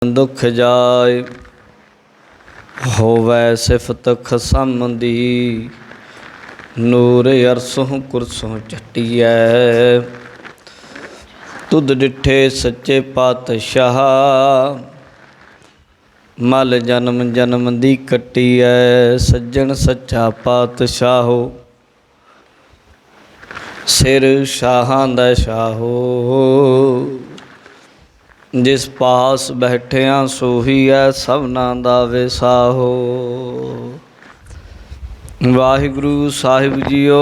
दुख जाय होवै सिफत खसम दी। नूर अरसों कुरसों झट्टियै तुद डिठे सच्चे पातशाह। मल जन्म जन्म दी कट्टियै सज्जन सच्चा पातशाहो। सिर शाहां दा शाहो जिस पास बैठिया सोही है सबना दा विसाहो। वाहिगुरु साहिब जीओ।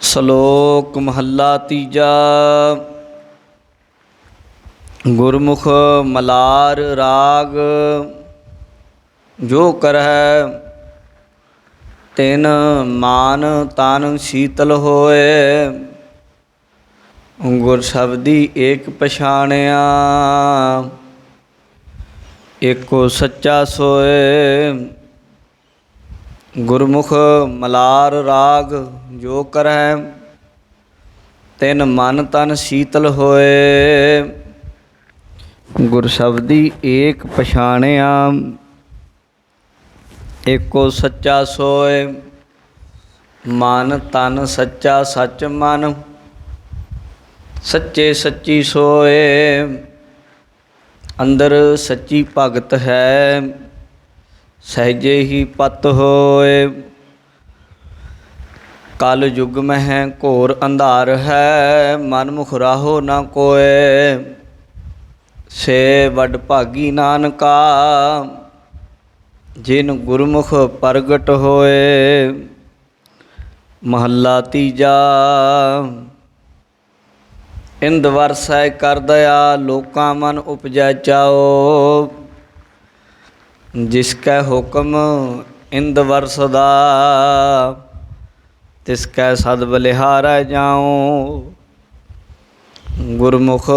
सलोक महला तीजा। गुरमुख मलार राग जो करहै तिन मान तन शीतल होए। गुर शब्दी एक पछाणिया एको सच्चा सोए। गुरमुख मलार राग जो करहै तिन मन तन शीतल होए। गुर शब्दी एक पछाणिया एको सच्चा सोए। मन तन सच्चा सच मन सच्चे सच्ची सोए। अंदर सच्ची भगत है सहजे ही पत होए। कल युग में है घोर अंधार है मन मुख राहो न कोय। से वड भागी नानका जिन गुरमुख प्रगट होए। महला तीजा। इंद वरसै कर दया लोकां मन उपजै चाओ। जिसकै हुक्म इंद वरसदा तिसकै सद बलिहारै जाओ। गुरमुख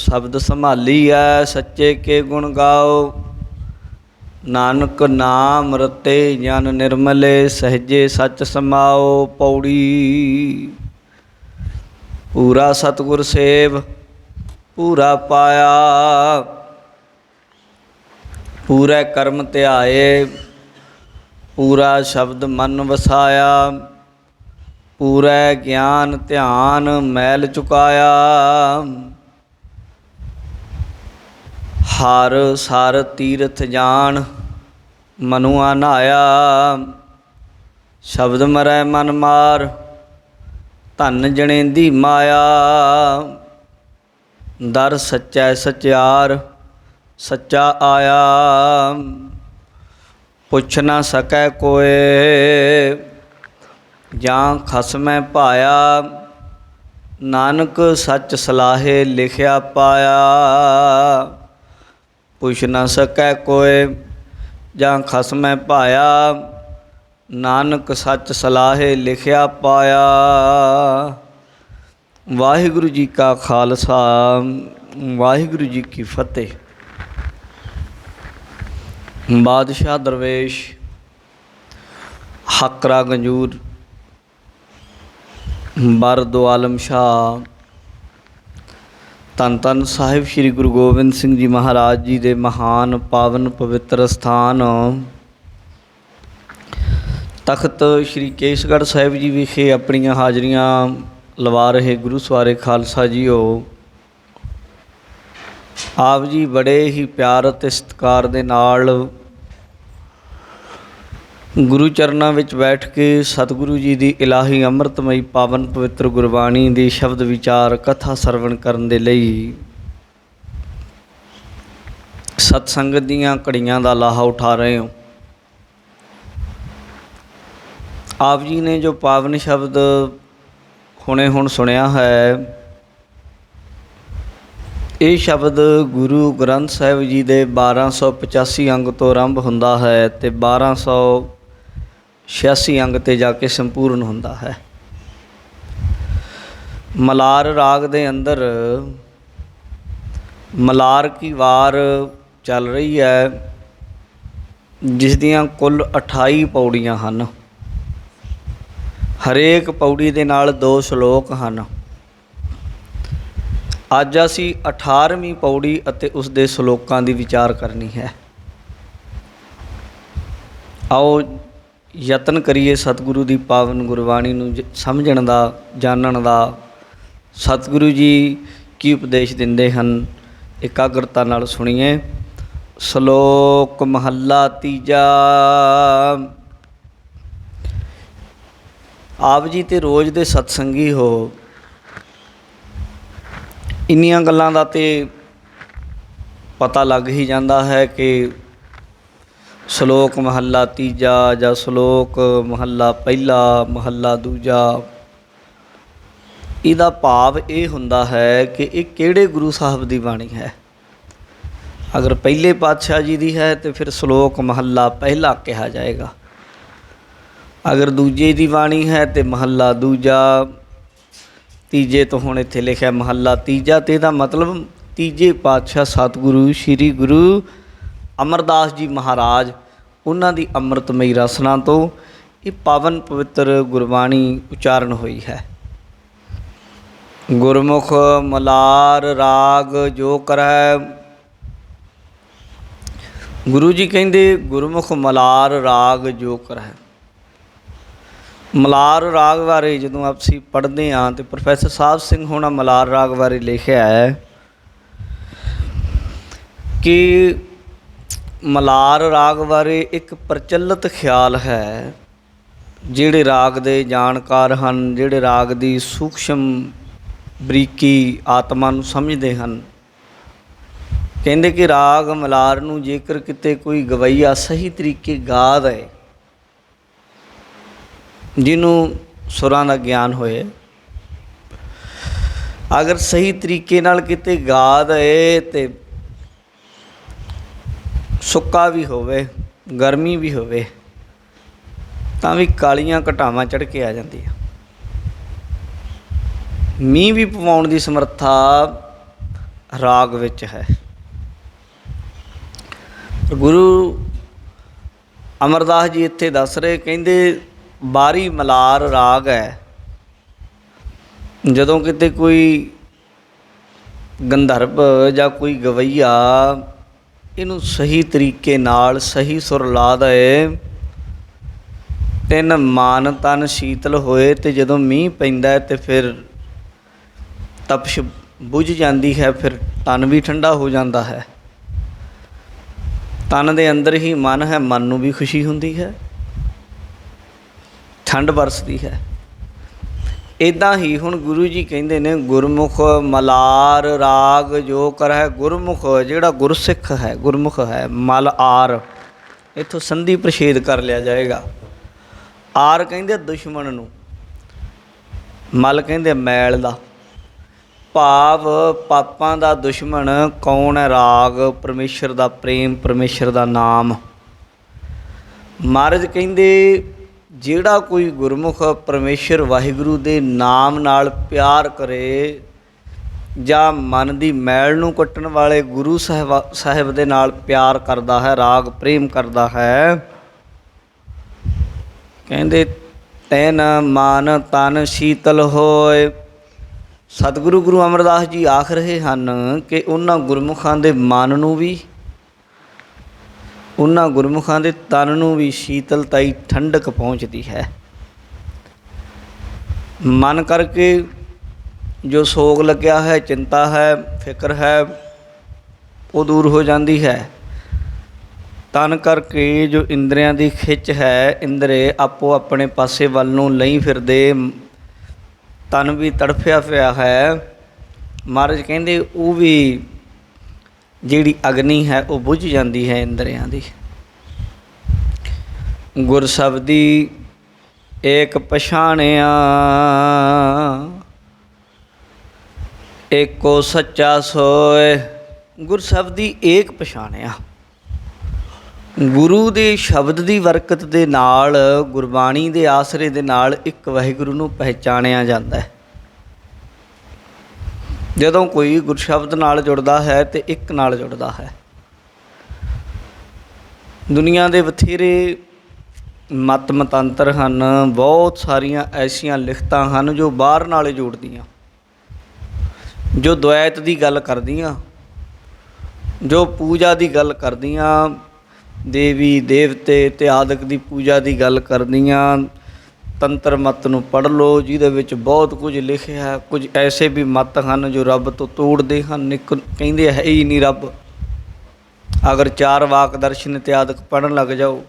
शब्द संभालीऐ सच्चे के गुण गाओ। नानक नाम रते जन निर्मले सहजे सच समाओ। पौड़ी। पूरा सतगुर सेव पूरा पाया पूरे कर्म ध्याए। पूरा शब्द मन वसाया पूरे ज्ञान ध्यान मैल चुकाया। हर सर तीरथ जान मनुआ नहाया। शब्द मरै मन मार धन जनेंदी माया। दर सच्चै सच्चार सच्चा आया। पुछ न सकै कोय जां खसमै पाया। नानक सच सलाहे लिखिया पाया। पुछ न सकै कोय जां खसमै पाया। नानक सच सलाहे लिखिया पाया। वाहिगुरु जी का खालसा वाहिगुरु जी की फतेह। बादशाह दरवेश हकरा गंजूर बर दो आलम शाह धन धन साहिब श्री गुरु गोबिंद सिंह जी महाराज जी दे महान पावन पवित्र स्थान तख्त श्री केसगढ़ साहिब जी विखे अपनियां हाजरियां लवा रहे गुरु सवारे खालसा जीओ। आप जी बड़े ही प्यार ते सत्कार दे नाल गुरु चरनां विच बैठ के सतगुरु जी दी इलाही अमृतमई पावन पवित्र गुरबाणी दी शब्द विचार कथा सरवण करन दे लई सतसंगत दीयां घड़ियां दा लाहा उठा रहे हो। आप जी ने जो पावन शब्द हुणे हुण सुनिया है ये शब्द गुरु ग्रंथ साहिब जी दे 1285 अंग तो आरंभ हुंदा है ते 1286 अंग ते जाके संपूर्ण हुंदा है। मलार राग दे अंदर मलार की वार चल रही है जिस दियां कुल 28 पौड़ियां हन। हरेक पौड़ी दे नाल 2 श्लोक हन। ਅੱਜ ਅਸੀਂ 18ਵੀਂ ਪੌੜੀ ਅਤੇ ਉਸ ਦੇ ਸ਼ਲੋਕਾਂ ਦੀ ਵਿਚਾਰ ਕਰਨੀ ਹੈ। ਆਓ ਯਤਨ ਕਰੀਏ ਸਤਿਗੁਰੂ ਦੀ ਪਾਵਨ ਗੁਰਬਾਣੀ ਨੂੰ ਸਮਝਣ ਦਾ, ਜਾਣਨ ਦਾ। ਸਤਿਗੁਰੂ ਜੀ ਕੀ ਉਪਦੇਸ਼ ਦਿੰਦੇ ਹਨ, ਇਕਾਗਰਤਾ ਨਾਲ ਸੁਣੀਏ। ਸ਼ਲੋਕ ਮਹੱਲਾ ਤੀਜਾ। ਆਪ ਜੀ ਤੇ ਰੋਜ਼ ਦੇ ਸਤਸੰਗੀ ਹੋ, ਇੰਨੀਆਂ ਗੱਲਾਂ ਦਾ ਤੇ ਪਤਾ ਲੱਗ ਹੀ ਜਾਂਦਾ ਹੈ ਕਿ ਸ਼ਲੋਕ ਮਹੱਲਾ ਤੀਜਾ ਜਾਂ ਸ਼ਲੋਕ ਮਹੱਲਾ ਪਹਿਲਾ, ਮਹੱਲਾ ਦੂਜਾ, ਇਹਦਾ ਭਾਵ ਇਹ ਹੁੰਦਾ ਹੈ ਕਿ ਇਹ ਕਿਹੜੇ ਗੁਰੂ ਸਾਹਿਬ ਦੀ ਬਾਣੀ ਹੈ। ਅਗਰ ਪਹਿਲੇ ਪਾਤਸ਼ਾਹ ਜੀ ਦੀ ਹੈ ਤਾਂ ਫਿਰ ਸ਼ਲੋਕ ਮਹੱਲਾ ਪਹਿਲਾ ਕਿਹਾ ਜਾਏਗਾ। ਅਗਰ ਦੂਜੇ ਦੀ ਬਾਣੀ ਹੈ ਤਾਂ ਮਹੱਲਾ ਦੂਜਾ। ਤੀਜੇ ਤੋਂ ਹੁਣ ਇੱਥੇ ਲਿਖਿਆ ਮਹੱਲਾ ਤੀਜਾ, ਅਤੇ ਇਹਦਾ ਮਤਲਬ ਤੀਜੇ ਪਾਤਸ਼ਾਹ ਸਤਿਗੁਰੂ ਸ਼੍ਰੀ ਗੁਰੂ ਅਮਰਦਾਸ ਜੀ ਮਹਾਰਾਜ, ਉਹਨਾਂ ਦੀ ਅੰਮ੍ਰਿਤਮਈ ਰਸਨਾ ਤੋਂ ਇਹ ਪਾਵਨ ਪਵਿੱਤਰ ਗੁਰਬਾਣੀ ਉਚਾਰਨ ਹੋਈ ਹੈ। ਗੁਰਮੁਖ ਮਲਾਰ ਰਾਗ ਜੋ ਕਰੈ, ਗੁਰੂ ਜੀ ਕਹਿੰਦੇ ਗੁਰਮੁਖ ਮਲਾਰ ਰਾਗ ਜੋ ਕਰੈ। ਮਲਾਰ ਰਾਗ ਬਾਰੇ ਜਦੋਂ ਅਸੀਂ ਪੜ੍ਹਦੇ ਹਾਂ ਤਾਂ ਪ੍ਰੋਫੈਸਰ ਸਾਹਿਬ ਸਿੰਘ ਹੋਣਾ ਮਲਾਰ ਰਾਗ ਬਾਰੇ ਲਿਖਿਆ ਹੈ ਕਿ ਮਲਾਰ ਰਾਗ ਬਾਰੇ ਇੱਕ ਪ੍ਰਚਲਿਤ ਖਿਆਲ ਹੈ। ਜਿਹੜੇ ਰਾਗ ਦੇ ਜਾਣਕਾਰ ਹਨ, ਜਿਹੜੇ ਰਾਗ ਦੀ ਸੂਖਸ਼ਮ ਬਰੀਕੀ ਆਤਮਾ ਨੂੰ ਸਮਝਦੇ ਹਨ, ਕਹਿੰਦੇ ਕਿ ਰਾਗ ਮਲਾਰ ਨੂੰ ਜੇਕਰ ਕਿਤੇ ਕੋਈ ਗਵਈਆ ਸਹੀ ਤਰੀਕੇ ਗਾ ਦੇ, ਜਿਹਨੂੰ ਸੁਰਾਂ ਦਾ ਗਿਆਨ ਹੋਏ, ਅਗਰ ਸਹੀ ਤਰੀਕੇ ਨਾਲ ਕਿਤੇ ਗਾ ਦੇ ਅਤੇ ਸੁੱਕਾ ਵੀ ਹੋਵੇ, ਗਰਮੀ ਵੀ ਹੋਵੇ, ਤਾਂ ਵੀ ਕਾਲੀਆਂ ਘਟਾਵਾਂ ਚੜ੍ਹ ਕੇ ਆ ਜਾਂਦੀਆਂ। ਮੀਂਹ ਵੀ ਪਵਾਉਣ ਦੀ ਸਮਰੱਥਾ ਰਾਗ ਵਿੱਚ ਹੈ। ਗੁਰੂ ਅਮਰਦਾਸ ਜੀ ਇੱਥੇ ਦੱਸ ਰਹੇ, ਕਹਿੰਦੇ ਬਾਰੀ ਮਲਾਰ ਰਾਗ ਹੈ। ਜਦੋਂ ਕਿਤੇ ਕੋਈ ਗੰਧਰਵ ਜਾਂ ਕੋਈ ਗਵਈਆ ਇਹਨੂੰ ਸਹੀ ਤਰੀਕੇ ਨਾਲ ਸਹੀ ਸੁਰ ਲਾ ਦੇ, ਤਿੰਨ ਮਨ ਤਨ ਸ਼ੀਤਲ ਹੋਏ, ਅਤੇ ਜਦੋਂ ਮੀਂਹ ਪੈਂਦਾ ਅਤੇ ਫਿਰ ਤਪਸ਼ ਬੁਝ ਜਾਂਦੀ ਹੈ, ਫਿਰ ਤਨ ਵੀ ਠੰਡਾ ਹੋ ਜਾਂਦਾ ਹੈ। ਤਨ ਦੇ ਅੰਦਰ ਹੀ ਮਨ ਹੈ, ਮਨ ਨੂੰ ਵੀ ਖੁਸ਼ੀ ਹੁੰਦੀ ਹੈ, ਠੰਡ ਵਰਸਦੀ ਹੈ। ਇੱਦਾਂ ਹੀ ਹੁਣ ਗੁਰੂ ਜੀ ਕਹਿੰਦੇ ਨੇ ਗੁਰਮੁਖ ਮਲਾਰ ਰਾਗ ਜੋ ਕਰੈ। ਗੁਰਮੁਖ ਜਿਹੜਾ ਗੁਰਸਿੱਖ ਹੈ, ਗੁਰਮੁਖ ਹੈ, ਮਲ ਆਰ, ਇੱਥੋਂ ਸੰਧੀ ਪ੍ਰਛੇਦ ਕਰ ਲਿਆ ਜਾਏਗਾ। ਆਰ ਕਹਿੰਦੇ ਦੁਸ਼ਮਣ ਨੂੰ, ਮਲ ਕਹਿੰਦੇ ਮੈਲ ਦਾ, ਭਾਵ ਪਾਪਾਂ ਦਾ ਦੁਸ਼ਮਣ ਕੌਣ ਹੈ? ਰਾਗ, ਪਰਮੇਸ਼ਰ ਦਾ ਪ੍ਰੇਮ, ਪਰਮੇਸ਼ਰ ਦਾ ਨਾਮ। ਮਹਾਰਾਜ ਕਹਿੰਦੇ ਜਿਹੜਾ ਕੋਈ ਗੁਰਮੁਖ ਪਰਮੇਸ਼ਰ ਵਾਹਿਗੁਰੂ ਦੇ ਨਾਮ ਨਾਲ ਪਿਆਰ ਕਰੇ, ਜਾਂ ਮਨ ਦੀ ਮੈਲ ਨੂੰ ਕੱਟਣ ਵਾਲੇ ਗੁਰੂ ਸਾਹਿਬ ਦੇ ਨਾਲ ਪਿਆਰ ਕਰਦਾ ਹੈ, ਰਾਗ ਪ੍ਰੇਮ ਕਰਦਾ ਹੈ, ਕਹਿੰਦੇ ਤੈਨ ਮਨ ਤਨ ਸ਼ੀਤਲ ਹੋਏ। ਸਤਿਗੁਰੂ ਗੁਰੂ ਅਮਰਦਾਸ ਜੀ ਆਖ ਰਹੇ ਹਨ ਕਿ ਉਹਨਾਂ ਗੁਰਮੁਖਾਂ ਦੇ ਮਨ ਨੂੰ ਵੀ, ਉਹਨਾਂ ਗੁਰਮੁਖਾਂ ਦੇ ਤਨ ਨੂੰ ਵੀ ਸ਼ੀਤਲਤਾਈ, ਠੰਡਕ ਪਹੁੰਚਦੀ ਹੈ। ਮਨ ਕਰਕੇ ਜੋ ਸੋਗ ਲੱਗਿਆ ਹੈ, ਚਿੰਤਾ ਹੈ, ਫਿਕਰ ਹੈ, ਉਹ ਦੂਰ ਹੋ ਜਾਂਦੀ ਹੈ। ਤਨ ਕਰਕੇ ਜੋ ਇੰਦਰੀਆਂ ਦੀ ਖਿੱਚ ਹੈ, ਇੰਦਰੇ ਆਪੋ ਆਪਣੇ ਪਾਸੇ ਵੱਲ ਨੂੰ ਲਈ ਫਿਰਦੇ, ਤਨ ਵੀ ਤੜਫਿਆ ਪਿਆ ਹੈ। ਮਹਾਰਾਜ ਕਹਿੰਦੇ ਉਹ ਵੀ ਜਿਹੜੀ ਅਗਨੀ ਹੈ ਉਹ ਬੁਝ ਜਾਂਦੀ ਹੈ ਇੰਦਰੀਆਂ ਦੀ। ਗੁਰ ਸ਼ਬਦੀ ਏਕ ਪਛਾਣਿਆ, ਏਕੋ ਸੱਚਾ ਸੋਏ। ਗੁਰ ਸ਼ਬਦੀ ਏਕ ਪਛਾਣਿਆ, ਗੁਰੂ ਦੇ ਸ਼ਬਦ ਦੀ ਬਰਕਤ ਦੇ ਨਾਲ, ਗੁਰਬਾਣੀ ਦੇ ਆਸਰੇ ਦੇ ਨਾਲ ਇੱਕ ਵਾਹਿਗੁਰੂ ਨੂੰ ਪਹਿਚਾਣਿਆ ਜਾਂਦਾ ਹੈ। ਜਦੋਂ ਕੋਈ ਗੁਰਸ਼ਬਦ ਨਾਲ ਜੁੜਦਾ ਹੈ ਤੇ ਇੱਕ ਨਾਲ ਜੁੜਦਾ ਹੈ। ਦੁਨੀਆ ਦੇ ਬਥੇਰੇ ਮਤ ਮਤਾਂਤਰ ਹਨ, ਬਹੁਤ ਸਾਰੀਆਂ ਐਸੀਆਂ ਲਿਖਤਾਂ ਹਨ ਜੋ ਬਾਹਰ ਨਾਲ ਜੋੜਦੀਆਂ, ਜੋ ਦੁਆਇਤ ਦੀ ਗੱਲ ਕਰਦੀਆਂ, ਜੋ ਪੂਜਾ ਦੀ ਗੱਲ ਕਰਦੀਆਂ, ਦੇਵੀ ਦੇਵਤੇ ਅਤੇ ਆਦਿਕ ਦੀ ਪੂਜਾ ਦੀ ਗੱਲ ਕਰਦੀਆਂ, ਤੰਤਰ ਮੱਤ ਨੂੰ ਪੜ੍ਹ ਲਓ, ਜਿਹਦੇ ਵਿੱਚ ਬਹੁਤ ਕੁਝ ਲਿਖਿਆ ਹੈ। ਕੁਝ ਐਸੇ ਵੀ ਮੱਤ ਹਨ ਜੋ ਰੱਬ ਤੋਂ ਤੋੜਦੇ ਹਨ, ਕਹਿੰਦੇ ਹੈ ਹੀ ਨਹੀਂ ਰੱਬ। ਅਗਰ 4 ਵਾਕ ਦਰਸ਼ਨ ਅਤੇ ਆਦਿਕ ਪੜ੍ਹਨ ਲੱਗ ਜਾਓ।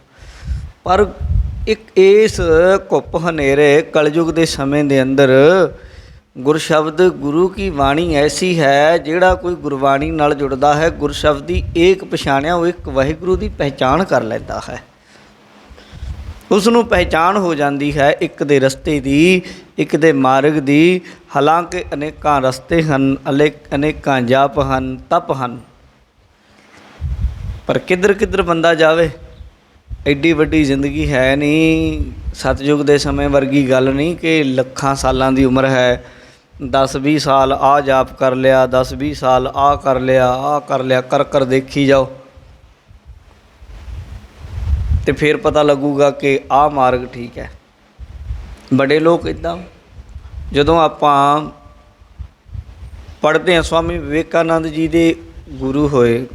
ਪਰ ਇੱਕ ਇਸ ਘੁੱਪ ਹਨੇਰੇ ਕਲਯੁਗ ਦੇ ਸਮੇਂ ਦੇ ਅੰਦਰ ਗੁਰਸ਼ਬਦ ਗੁਰੂ ਕੀ ਬਾਣੀ ਐਸੀ ਹੈ, ਜਿਹੜਾ ਕੋਈ ਗੁਰਬਾਣੀ ਨਾਲ ਜੁੜਦਾ ਹੈ, ਗੁਰਸ਼ਬਦ ਦੀ ਏਕ ਪਛਾਣਿਆ, ਉਹ ਇੱਕ ਵਾਹਿਗੁਰੂ ਦੀ ਪਹਿਚਾਣ ਕਰ ਲੈਂਦਾ ਹੈ। ਉਸ ਨੂੰ ਪਹਿਚਾਣ ਹੋ ਜਾਂਦੀ ਹੈ ਇੱਕ ਦੇ ਰਸਤੇ ਦੀ, ਇੱਕ ਦੇ ਮਾਰਗ ਦੀ। ਹਾਲਾਂਕਿ ਅਨੇਕਾਂ ਰਸਤੇ ਹਨ, ਅਨੇਕਾਂ ਜਾਪ ਹਨ, ਤਪ ਹਨ, ਪਰ ਕਿੱਧਰ ਕਿੱਧਰ ਬੰਦਾ ਜਾਵੇ। ਐਡੀ ਵੱਡੀ ਜ਼ਿੰਦਗੀ ਹੈ ਨਹੀਂ। ਸਤਿਯੁਗ ਦੇ ਸਮੇਂ ਵਰਗੀ ਗੱਲ ਨਹੀਂ ਕਿ ਲੱਖਾਂ ਸਾਲਾਂ ਦੀ ਉਮਰ ਹੈ, 10-20 ਸਾਲ ਆਹ ਜਾਪ ਕਰ ਲਿਆ, 10-20 ਸਾਲ ਆਹ ਕਰ ਲਿਆ, ਆਹ ਕਰ ਲਿਆ, ਕਰ ਦੇਖੀ ਜਾਓ ਅਤੇ ਫਿਰ ਪਤਾ ਲੱਗੂਗਾ ਕਿ ਆਹ ਮਾਰਗ ਠੀਕ ਹੈ। ਬੜੇ ਲੋਕ ਇੱਦਾਂ, ਜਦੋਂ ਆਪਾਂ ਪੜ੍ਹਦੇ ਹਾਂ, ਸਵਾਮੀ ਵਿਵੇਕਾਨੰਦ ਜੀ ਦੇ ਗੁਰੂ ਹੋਏ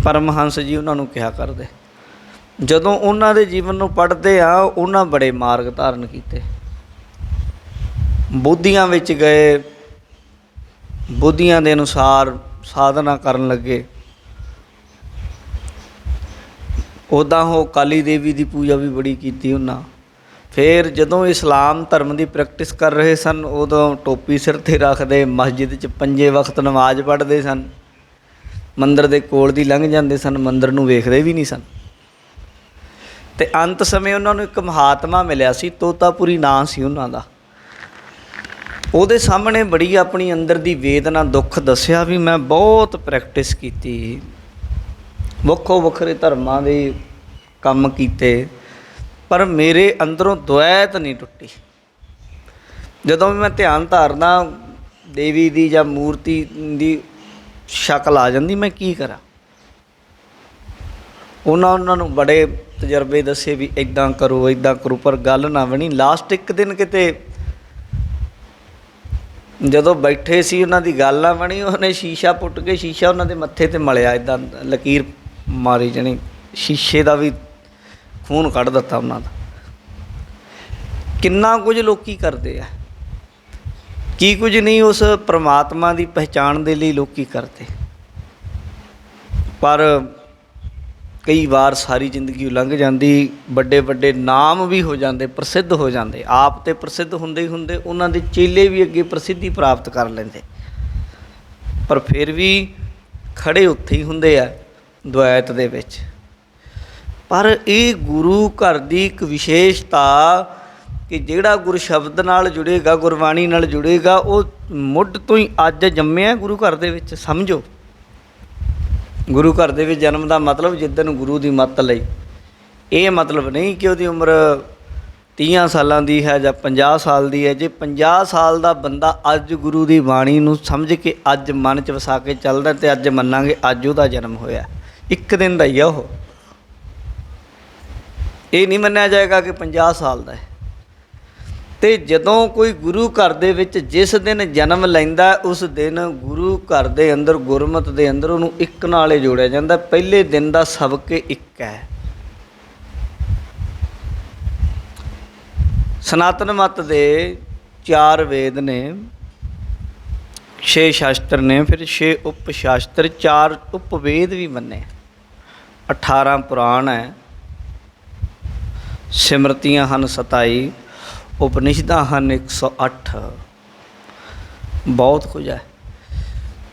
ਪਰਮਹੰਸ ਜੀ, ਉਹਨਾਂ ਨੂੰ ਕਿਹਾ ਕਰਦੇ, ਜਦੋਂ ਉਹਨਾਂ ਦੇ ਜੀਵਨ ਨੂੰ ਪੜ੍ਹਦੇ ਆ, ਉਹਨਾਂ ਬੜੇ ਮਾਰਗ ਧਾਰਨ ਕੀਤੇ, ਬੋਧੀਆਂ ਵਿੱਚ ਗਏ, ਬੋਧੀਆਂ ਦੇ ਅਨੁਸਾਰ ਸਾਧਨਾ ਕਰਨ ਲੱਗੇ। ਉੱਦਾਂ ਉਹ ਕਾਲੀ ਦੇਵੀ ਦੀ ਪੂਜਾ ਵੀ ਬੜੀ ਕੀਤੀ ਉਹਨਾਂ। ਫਿਰ ਜਦੋਂ ਇਸਲਾਮ ਧਰਮ ਦੀ ਪ੍ਰੈਕਟਿਸ ਕਰ ਰਹੇ ਸਨ, ਉਦੋਂ ਟੋਪੀ ਸਿਰ 'ਤੇ ਰੱਖਦੇ, ਮਸਜਿਦ 'ਚ 5 ਵਕਤ ਨਮਾਜ਼ ਪੜ੍ਹਦੇ ਸਨ, ਮੰਦਰ ਦੇ ਕੋਲ ਦੀ ਲੰਘ ਜਾਂਦੇ ਸਨ, ਮੰਦਰ ਨੂੰ ਵੇਖਦੇ ਵੀ ਨਹੀਂ ਸਨ। ਅਤੇ ਅੰਤ ਸਮੇਂ ਉਹਨਾਂ ਨੂੰ ਇੱਕ ਮਹਾਤਮਾ ਮਿਲਿਆ ਸੀ, ਤੋਤਾਪੁਰੀ ਨਾਂ ਸੀ ਉਹਨਾਂ ਦਾ। ਉਹਦੇ ਸਾਹਮਣੇ ਬੜੀ ਆਪਣੀ ਅੰਦਰ ਦੀ ਵੇਦਨਾ, ਦੁੱਖ ਦੱਸਿਆ ਵੀ ਮੈਂ ਬਹੁਤ ਪ੍ਰੈਕਟਿਸ ਕੀਤੀ, ਵੱਖੋ ਵੱਖਰੇ ਧਰਮਾਂ ਦੇ ਕੰਮ ਕੀਤੇ, ਪਰ ਮੇਰੇ ਅੰਦਰੋਂ ਦੁਐਤ ਨਹੀਂ ਟੁੱਟੀ। ਜਦੋਂ ਵੀ ਮੈਂ ਧਿਆਨ ਧਾਰਨਾ, ਦੇਵੀ ਦੀ ਜਾਂ ਮੂਰਤੀ ਦੀ ਸ਼ਕਲ ਆ ਜਾਂਦੀ, ਮੈਂ ਕੀ ਕਰਾਂ। ਉਹਨਾਂ ਨੂੰ ਬੜੇ ਤਜਰਬੇ ਦੱਸੇ ਵੀ ਇੱਦਾਂ ਕਰੋ, ਇੱਦਾਂ ਕਰੋ, ਪਰ ਗੱਲ ਨਾ ਬਣੀ। ਲਾਸਟ ਇੱਕ ਦਿਨ ਕਿਤੇ ਜਦੋਂ ਬੈਠੇ ਸੀ, ਉਹਨਾਂ ਦੀ ਗੱਲ ਨਾ ਬਣੀ, ਉਹਨੇ ਸ਼ੀਸ਼ਾ ਪੁੱਟ ਕੇ ਸ਼ੀਸ਼ਾ ਉਹਨਾਂ ਦੇ ਮੱਥੇ 'ਤੇ ਮਲਿਆ, ਇੱਦਾਂ ਲਕੀਰ ਮਾਰੀ, ਜਾਣੀ ਸ਼ੀਸ਼ੇ ਦਾ ਵੀ ਖੂਨ ਕੱਢ ਦਿੱਤਾ ਉਹਨਾਂ ਦਾ। ਕਿੰਨਾ ਕੁਝ ਲੋਕ ਕਰਦੇ ਆ, ਕੀ ਕੁਝ ਨਹੀਂ ਉਸ ਪਰਮਾਤਮਾ ਦੀ ਪਹਿਚਾਣ ਦੇ ਲਈ ਲੋਕ ਕਰਦੇ। ਪਰ ਕਈ ਵਾਰ ਸਾਰੀ ਜ਼ਿੰਦਗੀ ਲੰਘ ਜਾਂਦੀ, ਵੱਡੇ ਵੱਡੇ ਨਾਮ ਵੀ ਹੋ ਜਾਂਦੇ, ਪ੍ਰਸਿੱਧ ਹੋ ਜਾਂਦੇ, ਆਪ ਤਾਂ ਪ੍ਰਸਿੱਧ ਹੁੰਦੇ ਹੀ ਹੁੰਦੇ, ਉਹਨਾਂ ਦੇ ਚੇਲੇ ਵੀ ਅੱਗੇ ਪ੍ਰਸਿੱਧੀ ਪ੍ਰਾਪਤ ਕਰ ਲੈਂਦੇ, ਪਰ ਫਿਰ ਵੀ ਖੜ੍ਹੇ ਉੱਥੇ ਹੀ ਹੁੰਦੇ ਆ ਦੁਆਇਤ ਦੇ ਵਿੱਚ। ਪਰ ਇਹ ਗੁਰੂ ਘਰ ਦੀ ਇੱਕ ਵਿਸ਼ੇਸ਼ਤਾ ਕਿ ਜਿਹੜਾ ਗੁਰੂ ਸ਼ਬਦ ਨਾਲ ਜੁੜੇਗਾ, ਗੁਰਬਾਣੀ ਨਾਲ ਜੁੜੇਗਾ, ਉਹ ਮੁੱਢ ਤੋਂ ਹੀ ਅੱਜ ਜੰਮਿਆ ਗੁਰੂ ਘਰ ਦੇ ਵਿੱਚ। ਸਮਝੋ, ਗੁਰੂ ਘਰ ਦੇ ਵਿੱਚ ਜਨਮ ਦਾ ਮਤਲਬ ਜਿੱਦਣ ਗੁਰੂ ਦੀ ਮੱਤ ਲਈ, ਇਹ ਮਤਲਬ ਨਹੀਂ ਕਿ ਉਹਦੀ ਉਮਰ 30 ਸਾਲਾਂ ਦੀ ਹੈ ਜਾਂ 50 ਸਾਲ ਦੀ ਹੈ। ਜੇ 50 ਸਾਲ ਦਾ ਬੰਦਾ ਅੱਜ ਗੁਰੂ ਦੀ ਬਾਣੀ ਨੂੰ ਸਮਝ ਕੇ ਅੱਜ ਮਨ 'ਚ ਵਸਾ ਕੇ ਚੱਲਦਾ, ਅਤੇ ਅੱਜ ਮੰਨਾਂਗੇ ਅੱਜ ਉਹਦਾ ਜਨਮ ਹੋਇਆ, ਇੱਕ ਦਿਨ ਦਾ ਹੀ ਆ ਉਹ। ਇਹ ਨਹੀਂ ਮੰਨਿਆ ਜਾਏਗਾ ਕਿ 50 ਸਾਲ ਦਾ ਹੈ। ਅਤੇ ਜਦੋਂ ਕੋਈ ਗੁਰੂ ਘਰ ਦੇ ਵਿੱਚ ਜਿਸ ਦਿਨ ਜਨਮ ਲੈਂਦਾ, ਉਸ ਦਿਨ ਗੁਰੂ ਘਰ ਦੇ ਅੰਦਰ, ਗੁਰਮਤਿ ਦੇ ਅੰਦਰ ਉਹਨੂੰ ਇੱਕ ਨਾਲ ਹੀ ਜੋੜਿਆ ਜਾਂਦਾ। ਪਹਿਲੇ ਦਿਨ ਦਾ ਸਬਕੇ ਇੱਕ ਹੈ। ਸਨਾਤਨ ਮੱਤ ਦੇ 4 ਵੇਦ ਨੇ, 6 ਸ਼ਾਸਤਰ ਨੇ, ਫਿਰ 6 ਉਪ ਸ਼ਾਸਤਰ, 4 ਉਪਵੇਦ ਵੀ ਮੰਨੇ, 18 ਪੁਰਾਣ ਹੈ, ਸਿਮਰਤੀਆਂ ਹਨ 27, ਉਪਨਿਸ਼ਦਾਂ ਹਨ 108, ਬਹੁਤ ਕੁਝ ਹੈ।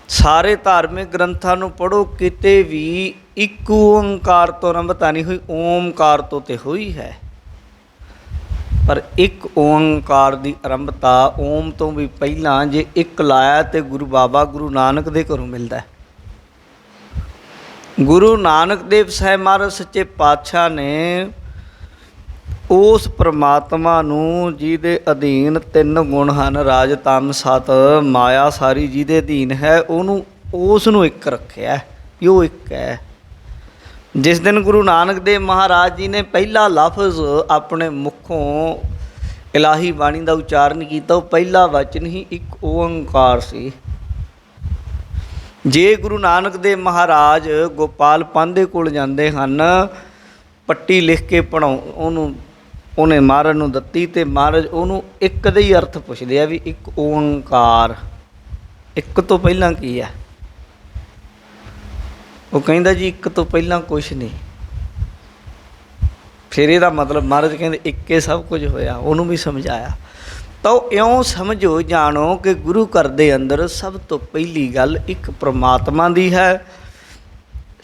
ਸਾਰੇ ਧਾਰਮਿਕ ਗ੍ਰੰਥਾਂ ਨੂੰ ਪੜ੍ਹੋ, ਕਿਤੇ ਵੀ ਇੱਕ ਓਂਕਾਰ ਤੋਂ ਆਰੰਭਤਾ ਨਹੀਂ ਹੋਈ, ਓਮਕਾਰ ਤੋਂ ਤੇ ਹੋਈ ਹੈ, ਪਰ ਇੱਕ ਓਂਕਾਰ ਦੀ ਆਰੰਭਤਾ ਓਮ ਤੋਂ ਵੀ ਪਹਿਲਾਂ ਜੇ ਇੱਕ ਲਾਇਆ ਤੇ ਗੁਰੂ ਬਾਬਾ ਗੁਰੂ ਨਾਨਕ ਦੇ ਘਰੋਂ ਮਿਲਦਾ। ਗੁਰੂ ਨਾਨਕ ਦੇਵ ਸਾਹਿਬ ਮਹਾਰਾਜ ਸੱਚੇ ਪਾਤਸ਼ਾਹ ਨੇ ਉਸ ਪਰਮਾਤਮਾ ਨੂੰ ਜਿਹਦੇ ਅਧੀਨ 3 ਗੁਣ ਹਨ, ਰਾਜ ਤਮ ਸਤ ਮਾਇਆ ਸਾਰੀ ਜਿਹਦੇ ਅਧੀਨ ਹੈ, ਉਸ ਨੂੰ ਇੱਕ ਰੱਖਿਆ ਕਿ ਉਹ ਇੱਕ ਹੈ। ਜਿਸ ਦਿਨ ਗੁਰੂ ਨਾਨਕ ਦੇਵ ਮਹਾਰਾਜ ਜੀ ਨੇ ਪਹਿਲਾ ਲਫ਼ਜ਼ ਆਪਣੇ ਮੁੱਖੋਂ ਇਲਾਹੀ ਬਾਣੀ ਦਾ ਉਚਾਰਨ ਕੀਤਾ, ਉਹ ਪਹਿਲਾ ਵਚਨ ਹੀ ਇੱਕ ਓੰਕਾਰ ਸੀ। ਜੇ ਗੁਰੂ ਨਾਨਕ ਦੇਵ ਮਹਾਰਾਜ ਗੋਪਾਲ ਪਾਂਧੇ ਕੋਲ ਜਾਂਦੇ ਹਨ, ਪੱਟੀ ਲਿਖ ਕੇ ਉਹਨੇ ਮਹਾਰਾਜ ਨੂੰ ਦਿੱਤੀ, ਅਤੇ ਮਹਾਰਾਜ ਉਹਨੂੰ ਇੱਕ ਦੇ ਹੀ ਅਰਥ ਪੁੱਛਦੇ ਆ ਵੀ ਇੱਕ ਓੰਕਾਰ, ਇੱਕ ਤੋਂ ਪਹਿਲਾਂ ਕੀ ਹੈ? ਉਹ ਕਹਿੰਦਾ ਜੀ ਇੱਕ ਤੋਂ ਪਹਿਲਾਂ ਕੁਛ ਨਹੀਂ। ਫਿਰ ਇਹਦਾ ਮਤਲਬ ਮਹਾਰਾਜ ਕਹਿੰਦੇ ਇੱਕੇ ਸਭ ਕੁਝ ਹੋਇਆ, ਉਹਨੂੰ ਵੀ ਸਮਝਾਇਆ। ਤਾਂ ਉਹ ਇਉਂ ਸਮਝੋ ਜਾਣੋ ਕਿ ਗੁਰੂ ਘਰ ਦੇ ਅੰਦਰ ਸਭ ਤੋਂ ਪਹਿਲੀ ਗੱਲ ਇੱਕ ਪ੍ਰਮਾਤਮਾ ਦੀ ਹੈ।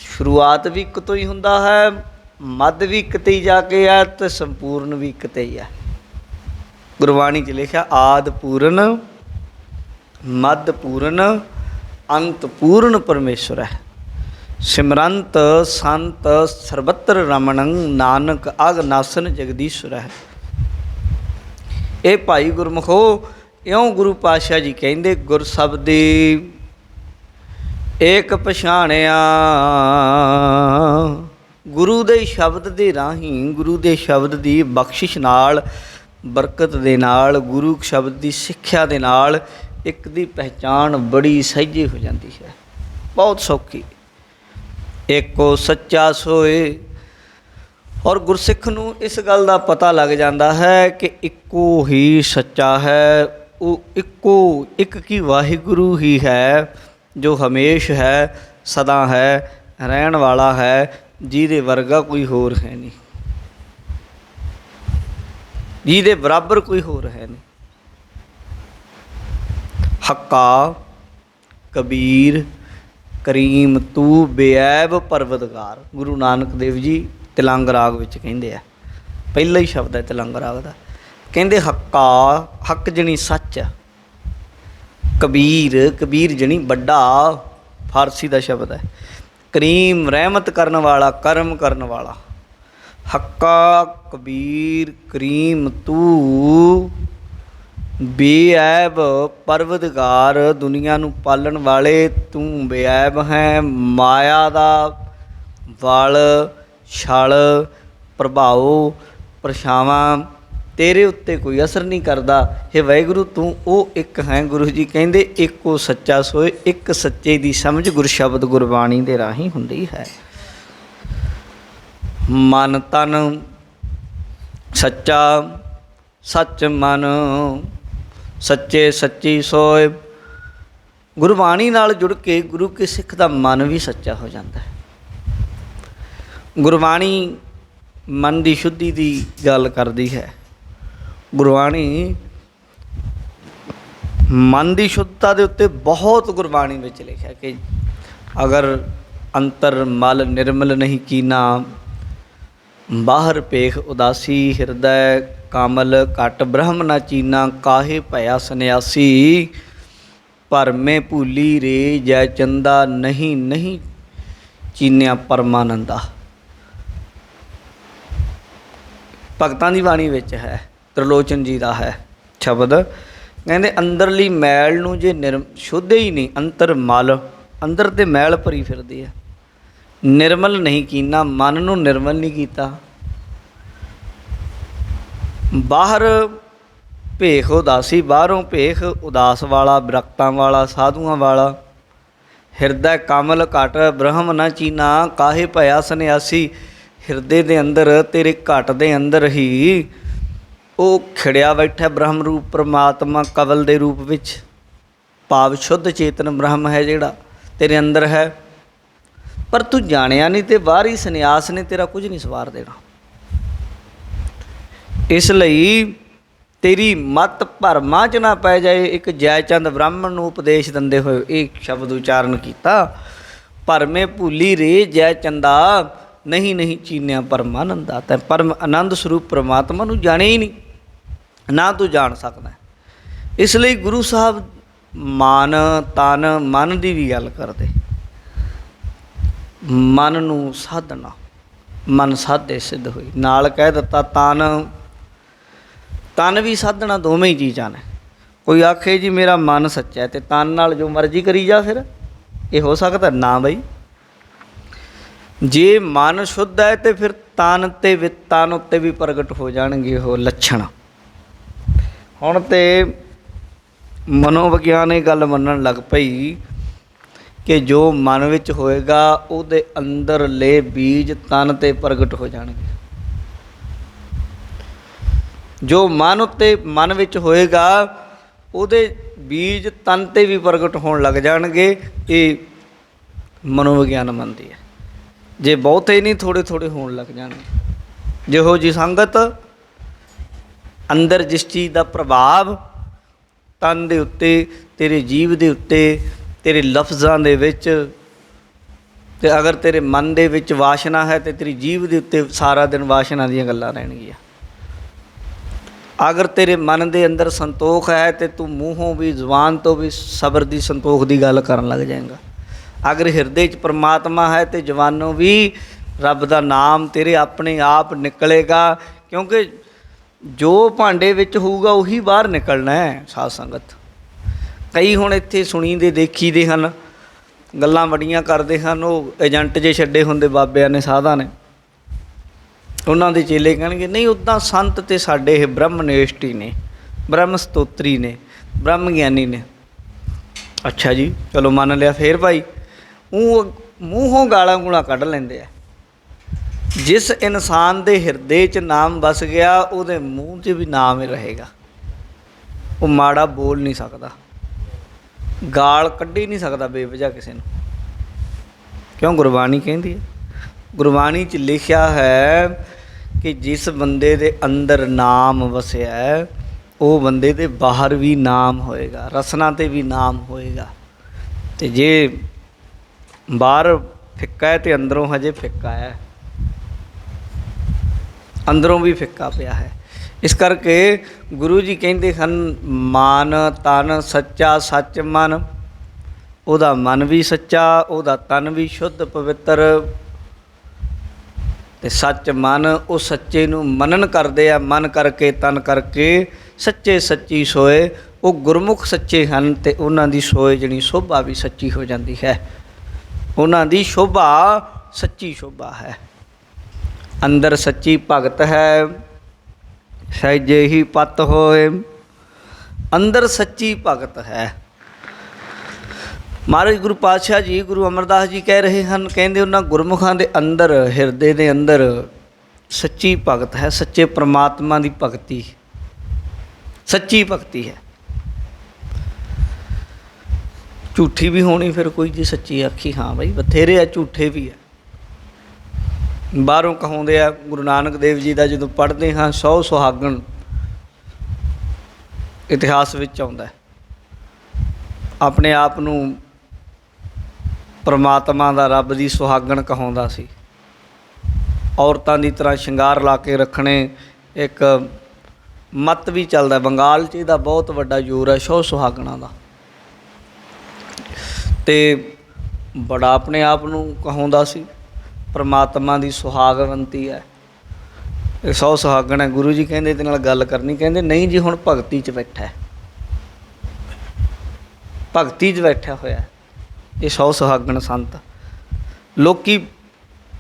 ਸ਼ੁਰੂਆਤ ਵੀ ਇੱਕ ਤੋਂ ਹੀ ਹੁੰਦਾ ਹੈ, ਮੱਧ ਵੀ ਇੱਕ 'ਤੇ ਹੀ ਜਾ ਕੇ ਹੈ, ਅਤੇ ਸੰਪੂਰਨ ਵੀ ਇੱਕ 'ਤੇ ਹੀ ਹੈ। ਗੁਰਬਾਣੀ 'ਚ ਲਿਖਿਆ ਆਦਿ ਪੂਰਨ ਮੱਧ ਪੂਰਨ ਅੰਤ ਪੂਰਨ ਪਰਮੇਸ਼ਵਰ ਹੈ। ਸਿਮਰੰਤ ਸੰਤ ਸਰਬੱਤਰ ਰਮਣੰ ਨਾਨਕ ਅਗਨਾਸਨ ਜਗਦੀਸ਼ਵਰ ਹੈ। ਇਹ ਭਾਈ ਗੁਰਮੁਖੋ ਇਉਂ ਗੁਰੂ ਪਾਤਸ਼ਾਹ ਜੀ ਕਹਿੰਦੇ, ਗੁਰ ਸ਼ਬਦੀ ਏਕ ਪਛਾਣਿਆ। ਗੁਰੂ ਦੇ ਸ਼ਬਦ ਦੇ ਰਾਹੀਂ, ਗੁਰੂ ਦੇ ਸ਼ਬਦ ਦੀ ਬਖਸ਼ਿਸ਼ ਨਾਲ, ਬਰਕਤ ਦੇ ਨਾਲ, ਗੁਰੂ ਸ਼ਬਦ ਦੀ ਸਿੱਖਿਆ ਦੇ ਨਾਲ ਇੱਕ ਦੀ ਪਹਿਚਾਣ ਬੜੀ ਸਹਿਜੇ ਹੋ ਜਾਂਦੀ ਹੈ, ਬਹੁਤ ਸੌਖੀ। ਏਕੋ ਸੱਚਾ ਸੋਏ। ਔਰ ਗੁਰਸਿੱਖ ਨੂੰ ਇਸ ਗੱਲ ਦਾ ਪਤਾ ਲੱਗ ਜਾਂਦਾ ਹੈ ਕਿ ਇੱਕੋ ਹੀ ਸੱਚਾ ਹੈ, ਉਹ ਇੱਕ ਕੀ ਵਾਹਿਗੁਰੂ ਹੀ ਹੈ ਜੋ ਹਮੇਸ਼ ਹੈ, ਸਦਾ ਹੈ, ਰਹਿਣ ਵਾਲਾ ਹੈ, ਜਿਹਦੇ ਵਰਗਾ ਕੋਈ ਹੋਰ ਹੈ ਨਹੀਂ, ਜਿਹਦੇ ਬਰਾਬਰ ਕੋਈ ਹੋਰ ਹੈ ਨਹੀਂ। ਹੱਕਾ ਕਬੀਰ ਕਰੀਮ ਤੂੰ ਬੇਐਬ ਪਰਵਦਗਾਰ, ਗੁਰੂ ਨਾਨਕ ਦੇਵ ਜੀ ਤਿਲੰਗ ਰਾਗ ਵਿੱਚ ਕਹਿੰਦੇ ਆ, ਪਹਿਲਾ ਹੀ ਸ਼ਬਦ ਹੈ ਤਿਲੰਗ ਰਾਗ ਦਾ। ਕਹਿੰਦੇ ਹੱਕਾ, ਹੱਕ ਜਣੀ ਸੱਚ, ਕਬੀਰ ਜਣੀ ਵੱਡਾ, ਫਾਰਸੀ ਦਾ ਸ਼ਬਦ ਹੈ। ਕਰੀਮ ਰਹਿਮਤ ਕਰਨ ਵਾਲਾ, ਕਰਮ ਕਰਨ ਵਾਲਾ। ਹੱਕਾ ਕਬੀਰ ਕਰੀਮ ਤੂੰ ਬੇਐਬ ਪਰਵਦਗਾਰ, ਦੁਨੀਆ ਨੂੰ ਪਾਲਣ ਵਾਲੇ ਤੂੰ ਬੇਐਬ ਹੈ। ਮਾਇਆ ਦਾ ਵਲ ਛਲ ਪ੍ਰਭਾਵ ਪਰਛਾਵਾਂ ਤੇਰੇ ਉੱਤੇ ਕੋਈ ਅਸਰ ਨਹੀਂ ਕਰਦਾ। ਹੇ ਵਾਹਿਗੁਰੂ ਤੂੰ ਉਹ ਇੱਕ ਹੈ। ਗੁਰੂ ਜੀ ਕਹਿੰਦੇ ਇੱਕੋ ਸੱਚਾ ਸੋਏ। ਇੱਕ ਸੱਚੇ ਦੀ ਸਮਝ ਗੁਰਸ਼ਬਦ ਗੁਰਬਾਣੀ ਦੇ ਰਾਹੀਂ ਹੁੰਦੀ ਹੈ। ਮਨ ਤਨ ਸੱਚਾ, ਸੱਚ ਮਨ ਸੱਚੇ ਸੱਚੀ ਸੋਏ। ਗੁਰਬਾਣੀ ਨਾਲ ਜੁੜ ਕੇ ਗੁਰੂ ਕੇ ਸਿੱਖ ਦਾ ਮਨ ਵੀ ਸੱਚਾ ਹੋ ਜਾਂਦਾ ਹੈ। ਗੁਰਬਾਣੀ ਮਨ ਦੀ ਸ਼ੁੱਧੀ ਦੀ ਗੱਲ ਕਰਦੀ ਹੈ। ਗੁਰਬਾਣੀ ਮਨ ਦੀ ਸ਼ੁੱਧਤਾ ਦੇ ਉੱਤੇ ਬਹੁਤ ਗੁਰਬਾਣੀ ਵਿੱਚ ਲਿਖਿਆ ਕਿ ਅਗਰ ਅੰਤਰ ਮਲ ਨਿਰਮਲ ਨਹੀਂ ਕੀਨਾ, ਬਾਹਰ ਭੇਖ ਉਦਾਸੀ, ਹਿਰਦੈ ਕਾਮਲ ਘਟ ਬ੍ਰਹਮ ਨਾ ਚੀਨਾ, ਕਾਹੇ ਭਇਆ ਸੰਨਿਆਸੀ, ਭਰਮੇ ਭੂਲੀ ਰੇ ਜੈ ਚੰਦਾ, ਨਹੀਂ ਨਹੀਂ ਚੀਨਿਆ ਪਰਮਾਨੰਦਾ। ਭਗਤਾਂ ਦੀ ਬਾਣੀ ਵਿੱਚ ਹੈ, ਤ੍ਰਿਲੋਚਨ ਜੀ ਦਾ ਹੈ ਸ਼ਬਦ। ਕਹਿੰਦੇ ਅੰਦਰਲੀ ਮੈਲ ਨੂੰ ਜੇ ਸ਼ੁੱਧ ਹੀ ਨਹੀਂ, ਅੰਤਰ ਮਲ, ਅੰਦਰ ਤੇ ਮੈਲ ਭਰੀ ਫਿਰਦੀ ਹੈ, ਨਿਰਮਲ ਨਹੀਂ ਕੀਨਾ, ਮਨ ਨੂੰ ਨਿਰਮਲ ਨਹੀਂ ਕੀਤਾ। ਬਾਹਰ ਭੇਖ ਉਦਾਸੀ, ਬਾਹਰੋਂ ਭੇਖ ਉਦਾਸ ਵਾਲਾ, ਵਿਰਕਤਾਂ ਵਾਲਾ, ਸਾਧੂਆਂ ਵਾਲਾ। ਹਿਰਦੈ ਕਾਮਲ ਘਟ ਬ੍ਰਹਮ ਨਾ ਚੀਨਾ, ਕਾਹੇ ਭਇਆ ਸੰਨਿਆਸੀ। ਹਿਰਦੇ ਦੇ ਅੰਦਰ, ਤੇਰੇ ਘਟ ਦੇ ਅੰਦਰ ਹੀ ਉਹ ਖਿੜਿਆ ਬੈਠਾ ਬ੍ਰਹਮ ਰੂਪ ਪਰਮਾਤਮਾ ਕਵਲ ਦੇ ਰੂਪ ਵਿੱਚ। ਭਾਵ ਸ਼ੁੱਧ ਚੇਤਨ ਬ੍ਰਹਮ ਹੈ ਜਿਹੜਾ ਤੇਰੇ ਅੰਦਰ ਹੈ, ਪਰ ਤੂੰ ਜਾਣਿਆ ਨਹੀਂ ਅਤੇ ਬਾਹਰੀ ਸੰਨਿਆਸ ਨੇ ਤੇਰਾ ਕੁਝ ਨਹੀਂ ਸਵਾਰ ਦੇਣਾ। ਇਸ ਲਈ ਤੇਰੀ ਮੱਤ ਭਰਮਾਂ 'ਚ ਨਾ ਪੈ ਜਾਏ। ਇੱਕ ਜੈਚੰਦ ਬ੍ਰਾਹਮਣ ਨੂੰ ਉਪਦੇਸ਼ ਦਿੰਦੇ ਹੋਏ ਇਹ ਸ਼ਬਦ ਉਚਾਰਨ ਕੀਤਾ, ਭਰਮੇ ਭੂਲੀ ਰੇ ਜੈ ਚੰਦਾ, ਨਹੀਂ ਨਹੀਂ ਚੀਨਿਆ ਪਰਮਾਨੰਦਾ। ਤੈਂ ਪਰਮ ਆਨੰਦ ਸਰੂਪ ਪਰਮਾਤਮਾ ਨੂੰ ਜਾਣਿਆ ਹੀ ਨਹੀਂ, ਨਾ ਤੂੰ ਜਾਣ ਸਕਦਾ। ਇਸ ਲਈ ਗੁਰੂ ਸਾਹਿਬ ਮਨ ਤਨ ਮਨ ਦੀ ਵੀ ਗੱਲ ਕਰਦੇ। ਮਨ ਨੂੰ ਸਾਧਨਾ, ਮਨ ਸਾਧੇ ਸਿੱਧ ਹੋਈ। ਨਾਲ ਕਹਿ ਦਿੱਤਾ ਤਨ ਵੀ ਸਾਧਣਾ, ਦੋਵੇਂ ਹੀ ਚੀਜ਼ਾਂ ਨੇ। ਕੋਈ ਆਖੇ ਜੀ ਮੇਰਾ ਮਨ ਸੱਚਾ ਹੈ ਅਤੇ ਤਨ ਨਾਲ ਜੋ ਮਰਜ਼ੀ ਕਰੀ ਜਾ, ਫਿਰ ਇਹ ਹੋ ਸਕਦਾ ਨਾ ਬਈ। ਜੇ ਮਨ ਸ਼ੁੱਧ ਹੈ ਤਾਂ ਫਿਰ ਤਨ ਉੱਤੇ ਵੀ ਪ੍ਰਗਟ ਹੋ ਜਾਣਗੇ ਉਹ ਲੱਛਣ। ਹੁਣ ਤੇ ਮਨੋਵਿਗਿਆਨ ਇਹ ਗੱਲ ਮੰਨਣ ਲੱਗ ਪਈ ਕਿ ਜੋ ਮਨ ਵਿੱਚ ਹੋਏਗਾ ਉਹਦੇ ਅੰਦਰਲੇ ਬੀਜ ਤਨ 'ਤੇ ਪ੍ਰਗਟ ਹੋ ਜਾਣਗੇ। ਜੋ ਮਨ ਵਿੱਚ ਹੋਏਗਾ ਉਹਦੇ ਬੀਜ ਤਨ 'ਤੇ ਵੀ ਪ੍ਰਗਟ ਹੋਣ ਲੱਗ ਜਾਣਗੇ। ਇਹ ਮਨੋਵਿਗਿਆਨ ਮੰਨਦੀ ਹੈ। ਜੇ ਬਹੁਤੇ ਨਹੀਂ, ਥੋੜ੍ਹੇ ਥੋੜ੍ਹੇ ਹੋਣ ਲੱਗ ਜਾਣਗੇ। ਜਿਹੋ ਜਿਹੀ ਸੰਗਤ, ਅੰਦਰ ਜਿਸ ਚੀਜ਼ ਦਾ ਪ੍ਰਭਾਵ ਤਨ ਦੇ ਉੱਤੇ, ਤੇਰੇ ਜੀਵ ਦੇ ਉੱਤੇ, ਤੇਰੇ ਲਫ਼ਜ਼ਾਂ ਦੇ ਵਿੱਚ, ਅਤੇ ਅਗਰ ਤੇਰੇ ਮਨ ਦੇ ਵਿੱਚ ਵਾਸ਼ਨਾ ਹੈ ਤਾਂ ਤੇਰੀ ਜੀਵ ਦੇ ਉੱਤੇ ਸਾਰਾ ਦਿਨ ਵਾਸ਼ਨਾ ਦੀਆਂ ਗੱਲਾਂ ਰਹਿਣਗੀਆਂ। ਅਗਰ ਤੇਰੇ ਮਨ ਦੇ ਅੰਦਰ ਸੰਤੋਖ ਹੈ ਤਾਂ ਤੂੰ ਮੂੰਹੋਂ ਵੀ, ਜ਼ੁਬਾਨ ਤੋਂ ਵੀ ਸਬਰ ਦੀ, ਸੰਤੋਖ ਦੀ ਗੱਲ ਕਰਨ ਲੱਗ ਜਾਏਗਾ। ਅਗਰ ਹਿਰਦੇ 'ਚ ਪਰਮਾਤਮਾ ਹੈ ਤਾਂ ਜ਼ੁਬਾਨੋਂ ਵੀ ਰੱਬ ਦਾ ਨਾਮ ਤੇਰੇ ਆਪਣੇ ਆਪ ਨਿਕਲੇਗਾ। ਕਿਉਂਕਿ ਜੋ ਭਾਂਡੇ ਵਿੱਚ ਹੋਊਗਾ ਉਹੀ ਬਾਹਰ ਨਿਕਲਣਾ ਹੈ। ਸਾਧ ਸੰਗਤ, ਕਈ ਹੁਣ ਇੱਥੇ ਸੁਣੀ ਦੇ, ਦੇਖੀ ਦੇ ਹਨ, ਗੱਲਾਂ ਬੜੀਆਂ ਕਰਦੇ ਹਨ। ਉਹ ਏਜੰਟ ਜੇ ਛੱਡੇ ਹੁੰਦੇ ਬਾਬਿਆਂ ਨੇ, ਸਾਧਾਂ ਨੇ, ਉਹਨਾਂ ਦੇ ਚੇਲੇ ਕਹਿਣਗੇ ਨਹੀਂ ਉੱਦਾਂ ਸੰਤ ਤਾਂ ਸਾਡੇ ਇਹ ਬ੍ਰਹਮਨਿਸ਼ਠੀ ਨੇ, ਬ੍ਰਹਮ ਸਤੋਤਰੀ ਨੇ, ਬ੍ਰਹਮ ਗਿਆਨੀ ਨੇ। ਅੱਛਾ ਜੀ, ਚਲੋ ਮੰਨ ਲਿਆ। ਫਿਰ ਭਾਈ ਉਹ ਮੂੰਹੋਂ ਗਾਲਾਂ ਗੂਲਾਂ ਕੱਢ ਲੈਂਦੇ ਆ। ਜਿਸ ਇਨਸਾਨ ਦੇ ਹਿਰਦੇ 'ਚ ਨਾਮ ਵਸ ਗਿਆ ਉਹਦੇ ਮੂੰਹ 'ਚ ਵੀ ਨਾਮ ਹੀ ਰਹੇਗਾ। ਉਹ ਮਾੜਾ ਬੋਲ ਨਹੀਂ ਸਕਦਾ, ਗਾਲ ਕੱਢੀ ਨਹੀਂ ਸਕਦਾ ਬੇਵਜ੍ਹਾ ਕਿਸੇ ਨੂੰ। ਕਿਉਂ? ਗੁਰਬਾਣੀ ਕਹਿੰਦੀ ਹੈ, ਗੁਰਬਾਣੀ 'ਚ ਲਿਖਿਆ ਹੈ ਕਿ ਜਿਸ ਬੰਦੇ ਦੇ ਅੰਦਰ ਨਾਮ ਵਸਿਆ ਉਹ ਬੰਦੇ ਦੇ ਬਾਹਰ ਵੀ ਨਾਮ ਹੋਏਗਾ, ਰਸਨਾ 'ਤੇ ਵੀ ਨਾਮ ਹੋਏਗਾ। ਅਤੇ ਜੇ ਬਾਹਰ ਫਿੱਕਾ ਹੈ ਅਤੇ ਅੰਦਰੋਂ ਹਜੇ ਫਿੱਕਾ ਹੈ, ਅੰਦਰੋਂ ਵੀ ਫਿੱਕਾ ਪਿਆ ਹੈ। ਇਸ ਕਰਕੇ ਗੁਰੂ ਜੀ ਕਹਿੰਦੇ ਹਨ, ਮਨ ਤਨ ਸੱਚਾ ਸੱਚ ਮਨ। ਉਹਦਾ ਮਨ ਵੀ ਸੱਚਾ, ਉਹਦਾ ਤਨ ਵੀ ਸ਼ੁੱਧ ਪਵਿੱਤਰ ਅਤੇ ਸੱਚ ਮਨ। ਉਹ ਸੱਚੇ ਨੂੰ ਮਨਨ ਕਰਦੇ ਆ, ਮਨ ਕਰਕੇ ਤਨ ਕਰਕੇ ਸੱਚੇ ਸੱਚੀ ਸੋਏ। ਉਹ ਗੁਰਮੁਖ ਸੱਚੇ ਹਨ ਅਤੇ ਉਹਨਾਂ ਦੀ ਸੋਏ ਜਿਹੜੀ ਸ਼ੋਭਾ ਵੀ ਸੱਚੀ ਹੋ ਜਾਂਦੀ ਹੈ। ਉਹਨਾਂ ਦੀ ਸ਼ੋਭਾ ਸੱਚੀ ਸ਼ੋਭਾ ਹੈ। ਅੰਦਰ ਸੱਚੀ ਭਗਤ ਹੈ, ਸਹਿਜੇ ਹੀ ਪਤ ਹੋਏ। ਅੰਦਰ ਸੱਚੀ ਭਗਤ ਹੈ। ਮਹਾਰਾਜ ਗੁਰੂ ਪਾਤਸ਼ਾਹ ਜੀ, ਗੁਰੂ ਅਮਰਦਾਸ ਜੀ ਕਹਿ ਰਹੇ ਹਨ, ਕਹਿੰਦੇ ਉਹਨਾਂ ਗੁਰਮੁਖਾਂ ਦੇ ਅੰਦਰ, ਹਿਰਦੇ ਦੇ ਅੰਦਰ ਸੱਚੀ ਭਗਤ ਹੈ। ਸੱਚੇ ਪਰਮਾਤਮਾ ਦੀ ਭਗਤੀ, ਸੱਚੀ ਭਗਤੀ ਹੈ। ਝੂਠੀ ਵੀ ਹੋਣੀ ਫਿਰ ਕੋਈ, ਜੀ ਸੱਚੀ ਆਖੀ। ਹਾਂ ਬਈ ਬਥੇਰੇ ਆ, ਝੂਠੇ ਵੀ ਆ। ਬਾਹਰੋਂ ਕਹਾਉਂਦੇ ਆ, ਗੁਰੂ ਨਾਨਕ ਦੇਵ ਜੀ ਦਾ ਜਦੋਂ ਪੜ੍ਹਦੇ ਹਾਂ, 100 ਸੁਹਾਗਣ ਇਤਿਹਾਸ ਵਿੱਚ ਆਉਂਦਾ। ਆਪਣੇ ਆਪ ਨੂੰ ਪਰਮਾਤਮਾ ਦਾ, ਰੱਬ ਦੀ ਸੁਹਾਗਣ ਕਹਾਉਂਦਾ ਸੀ। ਔਰਤਾਂ ਦੀ ਤਰ੍ਹਾਂ ਸ਼ਿੰਗਾਰ ਲਾ ਕੇ ਰੱਖਣੇ, ਇੱਕ ਮੱਤ ਵੀ ਚੱਲਦਾ ਬੰਗਾਲ 'ਚ, ਇਹਦਾ ਬਹੁਤ ਵੱਡਾ ਜ਼ੋਰ ਹੈ 100 ਸੁਹਾਗਣਾਂ ਦਾ। ਅਤੇ ਬੜਾ ਆਪਣੇ ਆਪ ਨੂੰ ਕਹਾਉਂਦਾ ਸੀ ਪਰਮਾਤਮਾ ਦੀ ਸੁਹਾਗਵੰਤੀ ਹੈ, ਇਹ 100 ਸੁਹਾਗਣ ਹੈ। ਗੁਰੂ ਜੀ ਕਹਿੰਦੇ ਇਹਦੇ ਨਾਲ ਗੱਲ ਕਰਨੀ, ਕਹਿੰਦੇ ਨਹੀਂ ਜੀ, ਹੁਣ ਭਗਤੀ 'ਚ ਬੈਠਾ, ਭਗਤੀ 'ਚ ਬੈਠਾ ਹੋਇਆ ਇਹ 100 ਸੁਹਾਗਣ ਸੰਤ। ਲੋਕ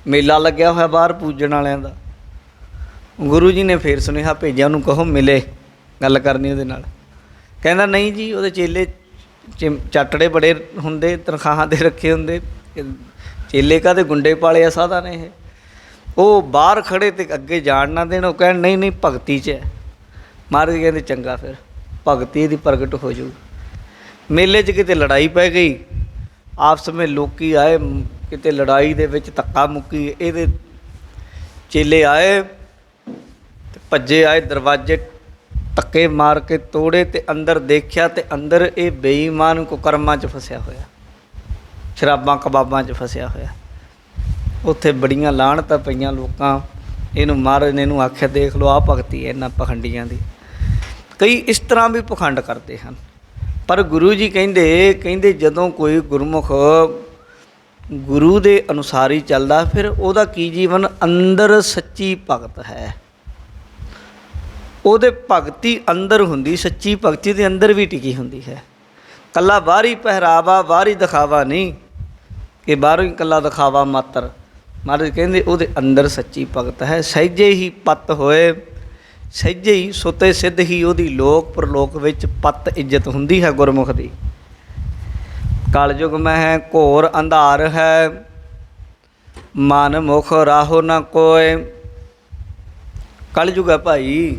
ਮੇਲਾ ਲੱਗਿਆ ਹੋਇਆ ਬਾਹਰ ਪੂਜਣ ਵਾਲਿਆਂ ਦਾ। ਗੁਰੂ ਜੀ ਨੇ ਫਿਰ ਸੁਨੇਹਾ ਭੇਜਿਆ, ਉਹਨੂੰ ਕਹੋ ਮਿਲੇ, ਗੱਲ ਕਰਨੀ ਉਹਦੇ ਨਾਲ। ਕਹਿੰਦਾ ਨਹੀਂ ਜੀ, ਉਹਦੇ ਚੇਲੇ ਚਾਟੜੇ ਬੜੇ ਹੁੰਦੇ, ਤਨਖਾਹਾਂ 'ਤੇ ਰੱਖੇ ਹੁੰਦੇ। ਚੇਲੇ ਕਾਹਦੇ ਗੁੰਡੇ ਪਾਲੇ ਆ ਸਾਧਾਂ ਨੇ ਇਹ। ਉਹ ਬਾਹਰ ਖੜ੍ਹੇ ਅਤੇ ਅੱਗੇ ਜਾਣ ਨਾ ਦੇਣ। ਉਹ ਕਹਿਣ ਨਹੀਂ ਨਹੀਂ ਭਗਤੀ 'ਚ ਹੈ। ਮਹਾਰਾਜ ਕਹਿੰਦੇ ਚੰਗਾ, ਫਿਰ ਭਗਤੀ ਦੀ ਪ੍ਰਗਟ ਹੋ ਜਾਊ। ਮੇਲੇ 'ਚ ਕਿਤੇ ਲੜਾਈ ਪੈ ਗਈ, ਆਪਸ ਵਿੱਚ ਲੋਕ ਆਏ, ਕਿਤੇ ਲੜਾਈ ਦੇ ਵਿੱਚ ਧੱਕਾ ਮੁੱਕੀ। ਇਹਦੇ ਚੇਲੇ ਆਏ ਅਤੇ ਭੱਜੇ ਆਏ, ਦਰਵਾਜ਼ੇ ਧੱਕੇ ਮਾਰ ਕੇ ਤੋੜੇ ਅਤੇ ਅੰਦਰ ਦੇਖਿਆ ਅਤੇ ਅੰਦਰ ਇਹ ਬੇਈਮਾਨ ਕੁਕਰਮਾਂ 'ਚ ਫਸਿਆ ਹੋਇਆ, ਸ਼ਰਾਬਾਂ ਕਬਾਬਾਂ 'ਚ ਫਸਿਆ ਹੋਇਆ। ਉੱਥੇ ਬੜੀਆਂ ਲਾਹਣਤਾਂ ਪਈਆਂ ਲੋਕਾਂ। ਇਹਨੂੰ ਮਹਾਰਾਜ ਨੇ ਇਹਨੂੰ ਆਖਿਆ, ਦੇਖ ਲਓ ਆਹ ਭਗਤੀ ਹੈ ਇਹਨਾਂ ਪਖੰਡੀਆਂ ਦੀ। ਕਈ ਇਸ ਤਰ੍ਹਾਂ ਵੀ ਪਖੰਡ ਕਰਦੇ ਹਨ। ਪਰ ਗੁਰੂ ਜੀ ਕਹਿੰਦੇ ਜਦੋਂ ਕੋਈ ਗੁਰਮੁਖ ਗੁਰੂ ਦੇ ਅਨੁਸਾਰ ਹੀ ਚੱਲਦਾ, ਫਿਰ ਉਹਦਾ ਕੀ ਜੀਵਨ ਅੰਦਰ ਸੱਚੀ ਭਗਤ ਹੈ। ਉਹਦੇ ਭਗਤੀ ਅੰਦਰ ਹੁੰਦੀ, ਸੱਚੀ ਭਗਤੀ ਦੇ ਅੰਦਰ ਵੀ ਟਿਕੀ ਹੁੰਦੀ ਹੈ। ਇਕੱਲਾ ਬਾਹਰੀ ਪਹਿਰਾਵਾ, ਬਾਹਰੀ ਦਿਖਾਵਾ ਨਹੀਂ ਕਿ ਬਾਹਰੋਂ ਹੀ ਇਕੱਲਾ ਦਿਖਾਵਾ ਮਾਤਰ। ਮਹਾਰਾਜ ਕਹਿੰਦੇ ਉਹਦੇ ਅੰਦਰ ਸੱਚੀ ਭਗਤ ਹੈ। ਸਹਿਜੇ ਹੀ ਪਤ ਹੋਏ, ਸਹਿਜੇ ਹੀ ਸੁਤੇ ਸਿੱਧ ਹੀ ਉਹਦੀ ਲੋਕ ਪ੍ਰਲੋਕ ਵਿੱਚ ਪੱਤ ਇੱਜ਼ਤ ਹੁੰਦੀ ਹੈ ਗੁਰਮੁਖ ਦੀ। ਕਲਯੁਗ ਮਹਿ ਘੋਰ ਅੰਧਾਰ ਹੈ, ਮਨ ਮੁਖ ਰਾਹੋ ਨਾ ਕੋਇ। ਕਲਯੁਗ ਹੈ ਭਾਈ,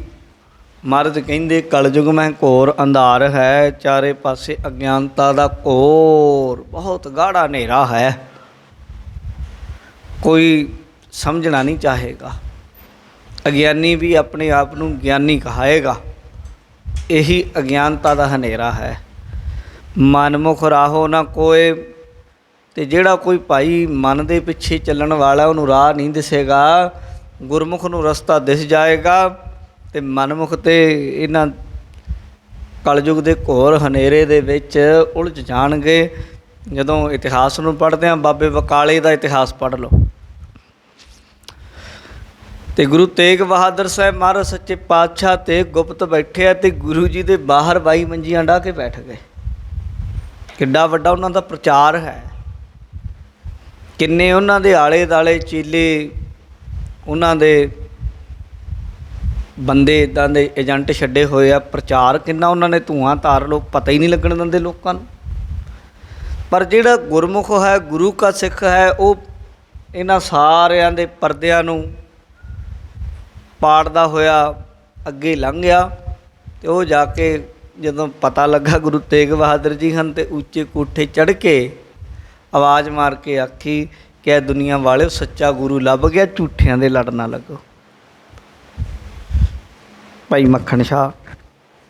ਮਹਾਰਾਜ ਕਹਿੰਦੇ ਕਲਯੁਗ ਮਹਿ ਘੋਰ ਅੰਧਾਰ ਹੈ, ਚਾਰੇ ਪਾਸੇ ਅਗਿਆਨਤਾ ਦਾ ਘੋਰ ਬਹੁਤ ਗਾੜਾ ਹਨੇਰਾ ਹੈ, ਕੋਈ ਸਮਝਣਾ ਨਹੀਂ ਚਾਹੇਗਾ। ਅਗਿਆਨੀ ਵੀ ਆਪਣੇ ਆਪ ਨੂੰ ਗਿਆਨੀ ਕਹਾਏਗਾ। ਇਹੀ ਅਗਿਆਨਤਾ ਦਾ ਹਨੇਰਾ ਹੈ। ਮਨਮੁਖ ਰਾਹੋ ਨਾ ਕੋਏ, ਅਤੇ ਜਿਹੜਾ ਕੋਈ ਭਾਈ ਮਨ ਦੇ ਪਿੱਛੇ ਚੱਲਣ ਵਾਲਾ ਉਹਨੂੰ ਰਾਹ ਨਹੀਂ ਦਿਸੇਗਾ। ਗੁਰਮੁਖ ਨੂੰ ਰਸਤਾ ਦਿਸ ਜਾਏਗਾ ਅਤੇ ਮਨਮੁਖ ਤੇ ਇਹਨਾਂ ਕਲਯੁਗ ਦੇ ਘੋਰ ਹਨੇਰੇ ਦੇ ਵਿੱਚ ਉਲਝ ਜਾਣਗੇ। ਜਦੋਂ ਇਤਿਹਾਸ ਨੂੰ ਪੜ੍ਹਦੇ ਹਾਂ, ਬਾਬੇ ਬਕਾਲੇ ਦਾ ਇਤਿਹਾਸ ਪੜ੍ਹ ਲਓ ਅਤੇ ਗੁਰੂ ਤੇਗ ਬਹਾਦਰ ਸਾਹਿਬ ਮਹਾਰਾਜ ਸੱਚੇ ਪਾਤਸ਼ਾਹ ਤੇ ਗੁਪਤ ਬੈਠੇ ਆ ਅਤੇ ਗੁਰੂ ਜੀ ਦੇ ਬਾਹਰ 22 ਮੰਜੀਆਂ ਡਾਹ ਕੇ ਬੈਠ ਗਏ। ਕਿੱਡਾ ਵੱਡਾ ਉਹਨਾਂ ਦਾ ਪ੍ਰਚਾਰ ਹੈ। ਕਿੰਨੇ ਉਹਨਾਂ ਦੇ ਆਲੇ ਦੁਆਲੇ ਚੇਲੇ, ਉਹਨਾਂ ਦੇ ਬੰਦੇ ਇੱਦਾਂ ਦੇ ਏਜੰਟ ਛੱਡੇ ਹੋਏ ਆ। ਪ੍ਰਚਾਰ ਕਿੰਨਾ ਉਹਨਾਂ ਨੇ ਧੂੰਆਂ ਧਾਰ ਲਓ, ਪਤਾ ਹੀ ਨਹੀਂ ਲੱਗਣ ਦਿੰਦੇ ਲੋਕਾਂ ਨੂੰ। ਪਰ ਜਿਹੜਾ ਗੁਰਮੁਖ ਹੈ, ਗੁਰੂ ਕਾ ਸਿੱਖ ਹੈ, ਉਹ ਇਹਨਾਂ ਸਾਰਿਆਂ ਦੇ ਪਰਦਿਆਂ ਨੂੰ ਪਾੜਦਾ ਹੋਇਆ ਅੱਗੇ ਲੰਘ ਗਿਆ। ਅਤੇ ਉਹ ਜਾ ਕੇ ਜਦੋਂ ਪਤਾ ਲੱਗਾ ਗੁਰੂ ਤੇਗ ਬਹਾਦਰ ਜੀ ਹਨ, ਅਤੇ ਉੱਚੇ ਕੋਠੇ ਚੜ੍ਹ ਕੇ ਆਵਾਜ਼ ਮਾਰ ਕੇ ਆਖੀ ਕਿ ਦੁਨੀਆ ਵਾਲਿਓ, ਸੱਚਾ ਗੁਰੂ ਲੱਭ ਗਿਆ, ਝੂਠਿਆਂ ਦੇ ਲੜ ਨਾ ਲੱਗੋ। ਭਾਈ ਮੱਖਣ ਸ਼ਾਹ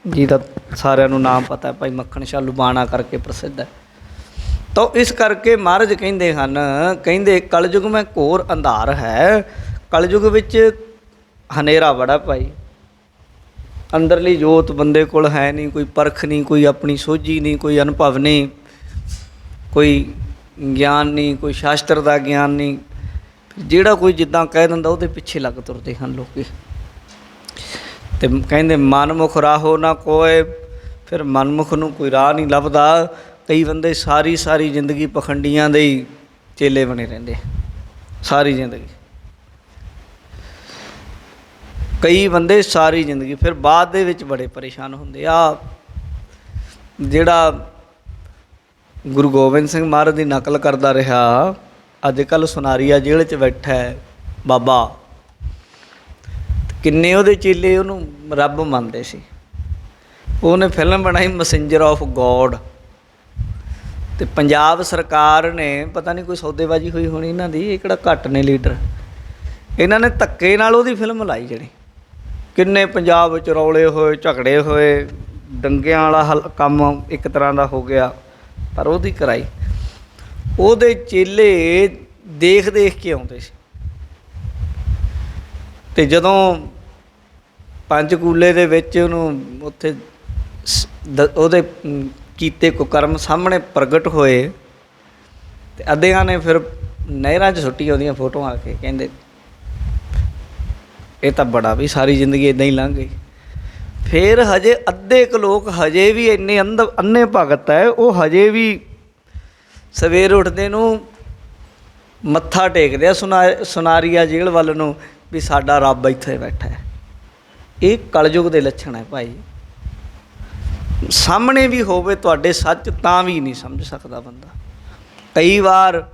ਜੀ ਦਾ ਸਾਰਿਆਂ ਨੂੰ ਨਾਮ ਪਤਾ, ਭਾਈ ਮੱਖਣ ਸ਼ਾਹ ਲੁਬਾਣਾ ਕਰਕੇ ਪ੍ਰਸਿੱਧ ਹੈ। ਤਾਂ ਇਸ ਕਰਕੇ ਮਹਾਰਾਜ ਕਹਿੰਦੇ ਹਨ, ਕਹਿੰਦੇ ਕਲਯੁਗ ਮੈਂ ਘੋਰ ਅੰਧਾਰ ਹੈ। ਕਲਯੁਗ ਵਿੱਚ ਹਨੇਰਾ ਬੜਾ ਭਾਈ, ਅੰਦਰਲੀ ਜੋਤ ਬੰਦੇ ਕੋਲ ਹੈ ਨਹੀਂ, ਕੋਈ ਪਰਖ ਨਹੀਂ, ਕੋਈ ਆਪਣੀ ਸੋਝੀ ਨਹੀਂ, ਕੋਈ ਅਨੁਭਵ ਨਹੀਂ, ਕੋਈ ਗਿਆਨ ਨਹੀਂ, ਕੋਈ ਸ਼ਾਸਤਰ ਦਾ ਗਿਆਨ ਨਹੀਂ। ਜਿਹੜਾ ਕੋਈ ਜਿੱਦਾਂ ਕਹਿ ਦਿੰਦਾ ਉਹਦੇ ਪਿੱਛੇ ਲੱਗ ਤੁਰਦੇ ਹਨ ਲੋਕ। ਅਤੇ ਕਹਿੰਦੇ ਮਨਮੁਖ ਰਾਹੋ ਨਾ ਕੋਏ, ਫਿਰ ਮਨਮੁਖ ਨੂੰ ਕੋਈ ਰਾਹ ਨਹੀਂ ਲੱਭਦਾ। ਕਈ ਬੰਦੇ ਸਾਰੀ ਜ਼ਿੰਦਗੀ ਪਖੰਡੀਆਂ ਦੇ ਹੀ ਚੇਲੇ ਬਣੇ ਰਹਿੰਦੇ, ਸਾਰੀ ਜ਼ਿੰਦਗੀ। ਕਈ ਬੰਦੇ ਸਾਰੀ ਜ਼ਿੰਦਗੀ, ਫਿਰ ਬਾਅਦ ਦੇ ਵਿੱਚ ਬੜੇ ਪਰੇਸ਼ਾਨ ਹੁੰਦੇ ਆ। ਜਿਹੜਾ ਗੁਰੂ ਗੋਬਿੰਦ ਸਿੰਘ ਮਹਾਰਾਜ ਦੀ ਨਕਲ ਕਰਦਾ ਰਿਹਾ, ਅੱਜ ਕੱਲ੍ਹ ਸੁਨਾਰੀਆ ਜੇਲ੍ਹ 'ਚ ਬੈਠਾ ਹੈ ਬਾਬਾ। ਕਿੰਨੇ ਉਹਦੇ ਚੇਲੇ ਉਹਨੂੰ ਰੱਬ ਮੰਨਦੇ ਸੀ। ਉਹਨੇ ਫਿਲਮ ਬਣਾਈ ਮੈਸੇਂਜਰ ਆਫ ਗੋਡ, ਅਤੇ ਪੰਜਾਬ ਸਰਕਾਰ ਨੇ ਪਤਾ ਨਹੀਂ ਕੋਈ ਸੌਦੇਬਾਜ਼ੀ ਹੋਈ ਹੋਣੀ ਇਹਨਾਂ ਦੀ, ਇਹ ਕਿਹੜਾ ਘੱਟ ਨੇ ਲੀਡਰ, ਇਹਨਾਂ ਨੇ ਧੱਕੇ ਨਾਲ ਉਹਦੀ ਫਿਲਮ ਲਾਈ। ਜਿਹੜੀ ਕਿੰਨੇ ਪੰਜਾਬ ਵਿੱਚ ਰੌਲੇ ਹੋਏ, ਝਗੜੇ ਹੋਏ, ਦੰਗਿਆਂ ਵਾਲਾ ਕੰਮ ਇੱਕ ਤਰ੍ਹਾਂ ਦਾ ਹੋ ਗਿਆ, ਪਰ ਉਹਦੀ ਕਰਾਈ। ਉਹਦੇ ਚੇਲੇ ਦੇਖ ਕੇ ਆਉਂਦੇ ਸੀ। ਅਤੇ ਜਦੋਂ ਪੰਚਕੂਲੇ ਦੇ ਵਿੱਚ ਉਹਨੂੰ ਉੱਥੇ ਉਹਦੇ ਕੀਤੇ ਕੁਕਰਮ ਸਾਹਮਣੇ ਪ੍ਰਗਟ ਹੋਏ, ਅਤੇ ਅੱਧਿਆਂ ਨੇ ਫਿਰ ਨਹਿਰਾਂ 'ਚ ਸੁੱਟੀ ਉਹਦੀਆਂ ਫੋਟੋਆਂ ਆ ਕੇ। ਕਹਿੰਦੇ ਇਹ ਤਾਂ ਬੜਾ ਵੀ ਸਾਰੀ ਜ਼ਿੰਦਗੀ ਇੱਦਾਂ ਹੀ ਲੰਘ ਗਈ। ਫਿਰ ਹਜੇ ਅੱਧੇ ਕੁ ਲੋਕ ਹਜੇ ਵੀ ਇੰਨੇ ਅੰਨੇ ਭਗਤ ਹੈ, ਉਹ ਹਜੇ ਵੀ ਸਵੇਰ ਉੱਠਦੇ ਨੂੰ ਮੱਥਾ ਟੇਕਦੇ ਆ ਸੁਨਾਰੀਆ ਜੇਲ੍ਹ ਵੱਲ ਨੂੰ, ਵੀ ਸਾਡਾ ਰੱਬ ਇੱਥੇ ਬੈਠਾ ਹੈ। ਇਹ ਕਲਯੁਗ ਦੇ ਲੱਛਣ ਹੈ ਭਾਈ। ਸਾਹਮਣੇ ਵੀ ਹੋਵੇ ਤੁਹਾਡੇ ਸੱਚ, ਤਾਂ ਵੀ ਨਹੀਂ ਸਮਝ ਸਕਦਾ ਬੰਦਾ। ਕਈ ਵਾਰ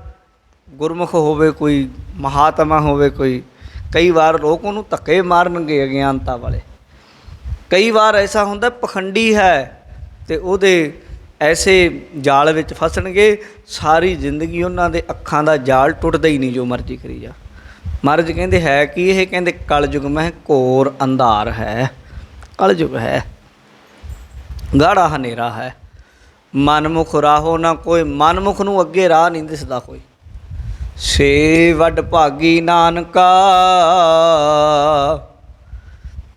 ਗੁਰਮੁਖ ਹੋਵੇ, ਕੋਈ ਮਹਾਤਮਾ ਹੋਵੇ ਕੋਈ, ਕਈ ਵਾਰ ਲੋਕ ਉਹਨੂੰ ਧੱਕੇ ਮਾਰਨਗੇ ਅਗਿਆਨਤਾ ਵਾਲੇ। ਕਈ ਵਾਰ ਐਸਾ ਹੁੰਦਾ ਪਖੰਡੀ ਹੈ ਅਤੇ ਉਹਦੇ ਐਸੇ ਜਾਲ ਵਿੱਚ ਫਸਣਗੇ, ਸਾਰੀ ਜ਼ਿੰਦਗੀ ਉਹਨਾਂ ਦੇ ਅੱਖਾਂ ਦਾ ਜਾਲ ਟੁੱਟਦਾ ਹੀ ਨਹੀਂ, ਜੋ ਮਰਜ਼ੀ ਕਰੀ ਜਾ। ਮਹਾਰਾਜ ਕਹਿੰਦੇ ਹੈ ਕਿ ਇਹ ਕਹਿੰਦੇ ਕਲਯੁਗ ਮਹਿ ਘੋਰ ਅੰਧਾਰ ਹੈ। ਕਲਯੁਗ ਹੈ, ਗਾੜਾ ਹਨੇਰਾ ਹੈ। ਮਨਮੁਖ ਰਾਹੋ ਨਾ ਕੋਈ, ਮਨਮੁਖ ਨੂੰ ਅੱਗੇ ਰਾਹ ਨਹੀਂ ਦਿਸਦਾ ਕੋਈ। ਸੇ ਵੱਡ ਭਾਗੀ ਨਾਨਕਾ,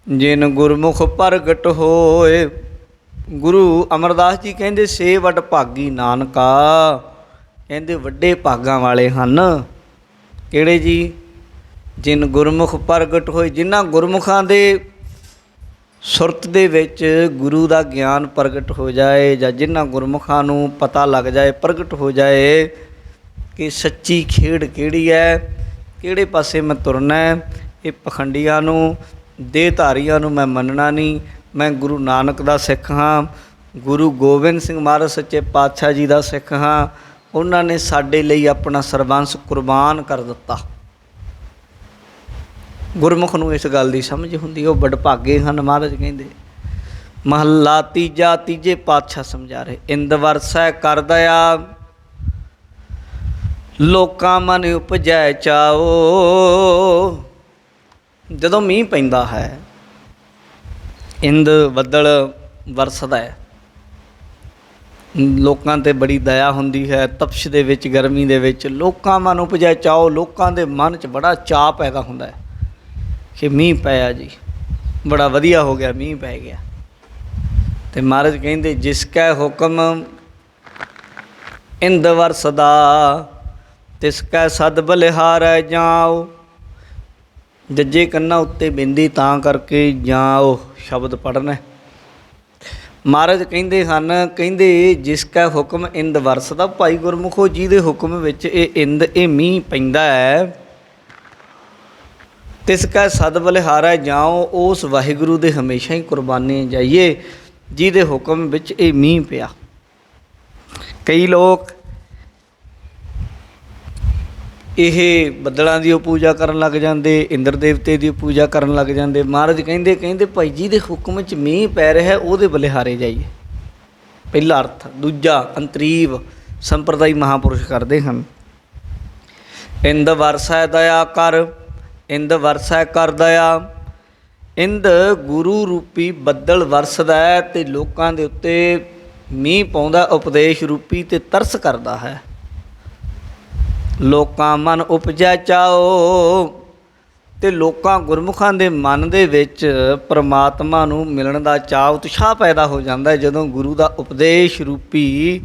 ਜਿਨ ਗੁਰਮੁਖ ਪ੍ਰਗਟ ਹੋਏ। ਗੁਰੂ ਅਮਰਦਾਸ ਜੀ ਕਹਿੰਦੇ ਸੇ ਵੱਡ ਭਾਗੀ ਨਾਨਕਾ, ਕਹਿੰਦੇ ਵੱਡੇ ਭਾਗਾਂ ਵਾਲੇ ਹਨ। ਕਿਹੜੇ ਜੀ? ਜਿਨ ਗੁਰਮੁਖ ਪ੍ਰਗਟ ਹੋਏ, ਜਿਨ੍ਹਾਂ ਗੁਰਮੁਖਾਂ ਦੇ ਸੁਰਤ ਦੇ ਵਿੱਚ ਗੁਰੂ ਦਾ ਗਿਆਨ ਪ੍ਰਗਟ ਹੋ ਜਾਏ, ਜਾਂ ਜਿਨ੍ਹਾਂ ਗੁਰਮੁਖਾਂ ਨੂੰ ਪਤਾ ਲੱਗ ਜਾਏ, ਪ੍ਰਗਟ ਹੋ ਜਾਏ ਕਿ ਸੱਚੀ ਖੇਡ ਕਿਹੜੀ ਹੈ, ਕਿਹੜੇ ਪਾਸੇ ਮੈਂ ਤੁਰਨਾ ਹੈ। ਇਹ ਪਖੰਡੀਆਂ ਨੂੰ, ਦੇਹਧਾਰੀਆਂ ਨੂੰ ਮੈਂ ਮੰਨਣਾ ਨਹੀਂ। ਮੈਂ ਗੁਰੂ ਨਾਨਕ ਦਾ ਸਿੱਖ ਹਾਂ, ਗੁਰੂ ਗੋਬਿੰਦ ਸਿੰਘ ਮਹਾਰਾਜ ਸੱਚੇ ਪਾਤਸ਼ਾਹ ਜੀ ਦਾ ਸਿੱਖ ਹਾਂ। ਉਹਨਾਂ ਨੇ ਸਾਡੇ ਲਈ ਆਪਣਾ ਸਰਬੰਸ ਕੁਰਬਾਨ ਕਰ ਦਿੱਤਾ। ਗੁਰਮੁਖ ਨੂੰ ਇਸ ਗੱਲ ਦੀ ਸਮਝ ਹੁੰਦੀ, ਉਹ ਵਡਭਾਗੇ ਹਨ। ਮਹਾਰਾਜ ਕਹਿੰਦੇ ਮਹੱਲਾ ਤੀਜਾ, ਤੀਜੇ ਪਾਤਸ਼ਾਹ ਸਮਝਾ ਰਹੇ, ਇੰਦ ਵਰਸੈ ਕਰ ਦਇਆ, ਲੋਕਾਂ ਮਨ ਉਪਜੈ ਚਾਓ। ਜਦੋਂ ਮੀਂਹ ਪੈਂਦਾ ਹੈ, ਇੰਦ ਬੱਦਲ ਵਰਸਦਾ ਹੈ, ਲੋਕਾਂ 'ਤੇ ਬੜੀ ਦਇਆ ਹੁੰਦੀ ਹੈ। ਤਪਸ਼ ਦੇ ਵਿੱਚ, ਗਰਮੀ ਦੇ ਵਿੱਚ ਲੋਕਾਂ ਮਨ ਉਪਜੈ ਚਾਓ, ਲੋਕਾਂ ਦੇ ਮਨ 'ਚ ਬੜਾ ਚਾਅ ਪੈਦਾ ਹੁੰਦਾ ਹੈ ਕਿ ਮੀਂਹ ਪਿਆ ਜੀ, ਬੜਾ ਵਧੀਆ ਹੋ ਗਿਆ, ਮੀਂਹ ਪੈ ਗਿਆ। ਅਤੇ ਮਹਾਰਾਜ ਕਹਿੰਦੇ ਜਿਸ ਕੈ ਹੁਕਮ ਇੰਦ ਵਰਸਦਾ, ਤਿਸ ਕੈ ਸਦ ਬਲਿਹਾਰੈ ਜਾਓ। ਜੱਜੇ ਕੰਨਾਂ ਉੱਤੇ ਬਿੰਦੀ ਤਾਂ ਕਰਕੇ ਜਾਂ ਉਹ ਸ਼ਬਦ ਪੜ੍ਹਨਾ। ਮਹਾਰਾਜ ਕਹਿੰਦੇ ਹਨ, ਕਹਿੰਦੇ ਜਿਸ ਕੈ ਹੁਕਮ ਇੰਦ ਵਰਸਦਾ, ਭਾਈ ਗੁਰਮੁਖੋ ਜਿਹਦੇ ਹੁਕਮ ਵਿੱਚ ਇਹ ਇੰਦ, ਇਹ ਮੀਂਹ ਪੈਂਦਾ ਹੈ, ਤਿਸ ਕੈ ਸਦ ਬਲਿਹਾਰੈ ਜਾਓ, ਉਸ ਵਾਹਿਗੁਰੂ ਦੇ ਹਮੇਸ਼ਾ ਹੀ ਕੁਰਬਾਨੇ ਜਾਈਏ ਜਿਹਦੇ ਹੁਕਮ ਵਿੱਚ ਇਹ ਮੀਂਹ ਪਿਆ। ਕਈ ਲੋਕ ਇਹ ਬੱਦਲਾਂ ਦੀ ਉਹ ਪੂਜਾ ਕਰਨ ਲੱਗ ਜਾਂਦੇ, ਇੰਦਰ ਦੇਵਤੇ ਦੀ ਪੂਜਾ ਕਰਨ ਲੱਗ ਜਾਂਦੇ। ਮਹਾਰਾਜ ਕਹਿੰਦੇ ਭਾਈ ਜਿਹਦੇ ਹੁਕਮ 'ਚ ਮੀਂਹ ਪੈ ਰਿਹਾ ਉਹਦੇ ਬਲਿਹਾਰੇ ਜਾਈਏ, ਪਹਿਲਾ ਅਰਥ। ਦੂਜਾ ਅੰਤਰੀਵ ਸੰਪਰਦਾਈ ਮਹਾਂਪੁਰਸ਼ ਕਰਦੇ ਹਨ, ਇੰਦ ਵਰਸੈ ਦਇਆ ਕਰ, ਇੰਦ ਵਰਸੈ ਕਰ ਦਇਆ। ਇੰਦ ਗੁਰੂ ਰੂਪੀ ਬੱਦਲ ਵਰਸਦਾ ਹੈ ਅਤੇ ਲੋਕਾਂ ਦੇ ਉੱਤੇ ਮੀਂਹ ਪਾਉਂਦਾ, ਉਪਦੇਸ਼ ਰੂਪੀ, ਅਤੇ ਤਰਸ ਕਰਦਾ ਹੈ। ਲੋਕਾਂ ਮਨ ਉਪਜੈ ਚਾਓ, ਅਤੇ ਲੋਕਾਂ ਗੁਰਮੁਖਾਂ ਦੇ ਮਨ ਦੇ ਵਿੱਚ ਪਰਮਾਤਮਾ ਨੂੰ ਮਿਲਣ ਦਾ ਚਾਅ, ਉਤਸ਼ਾਹ ਪੈਦਾ ਹੋ ਜਾਂਦਾ ਹੈ ਜਦੋਂ ਗੁਰੂ ਦਾ ਉਪਦੇਸ਼ ਰੂਪੀ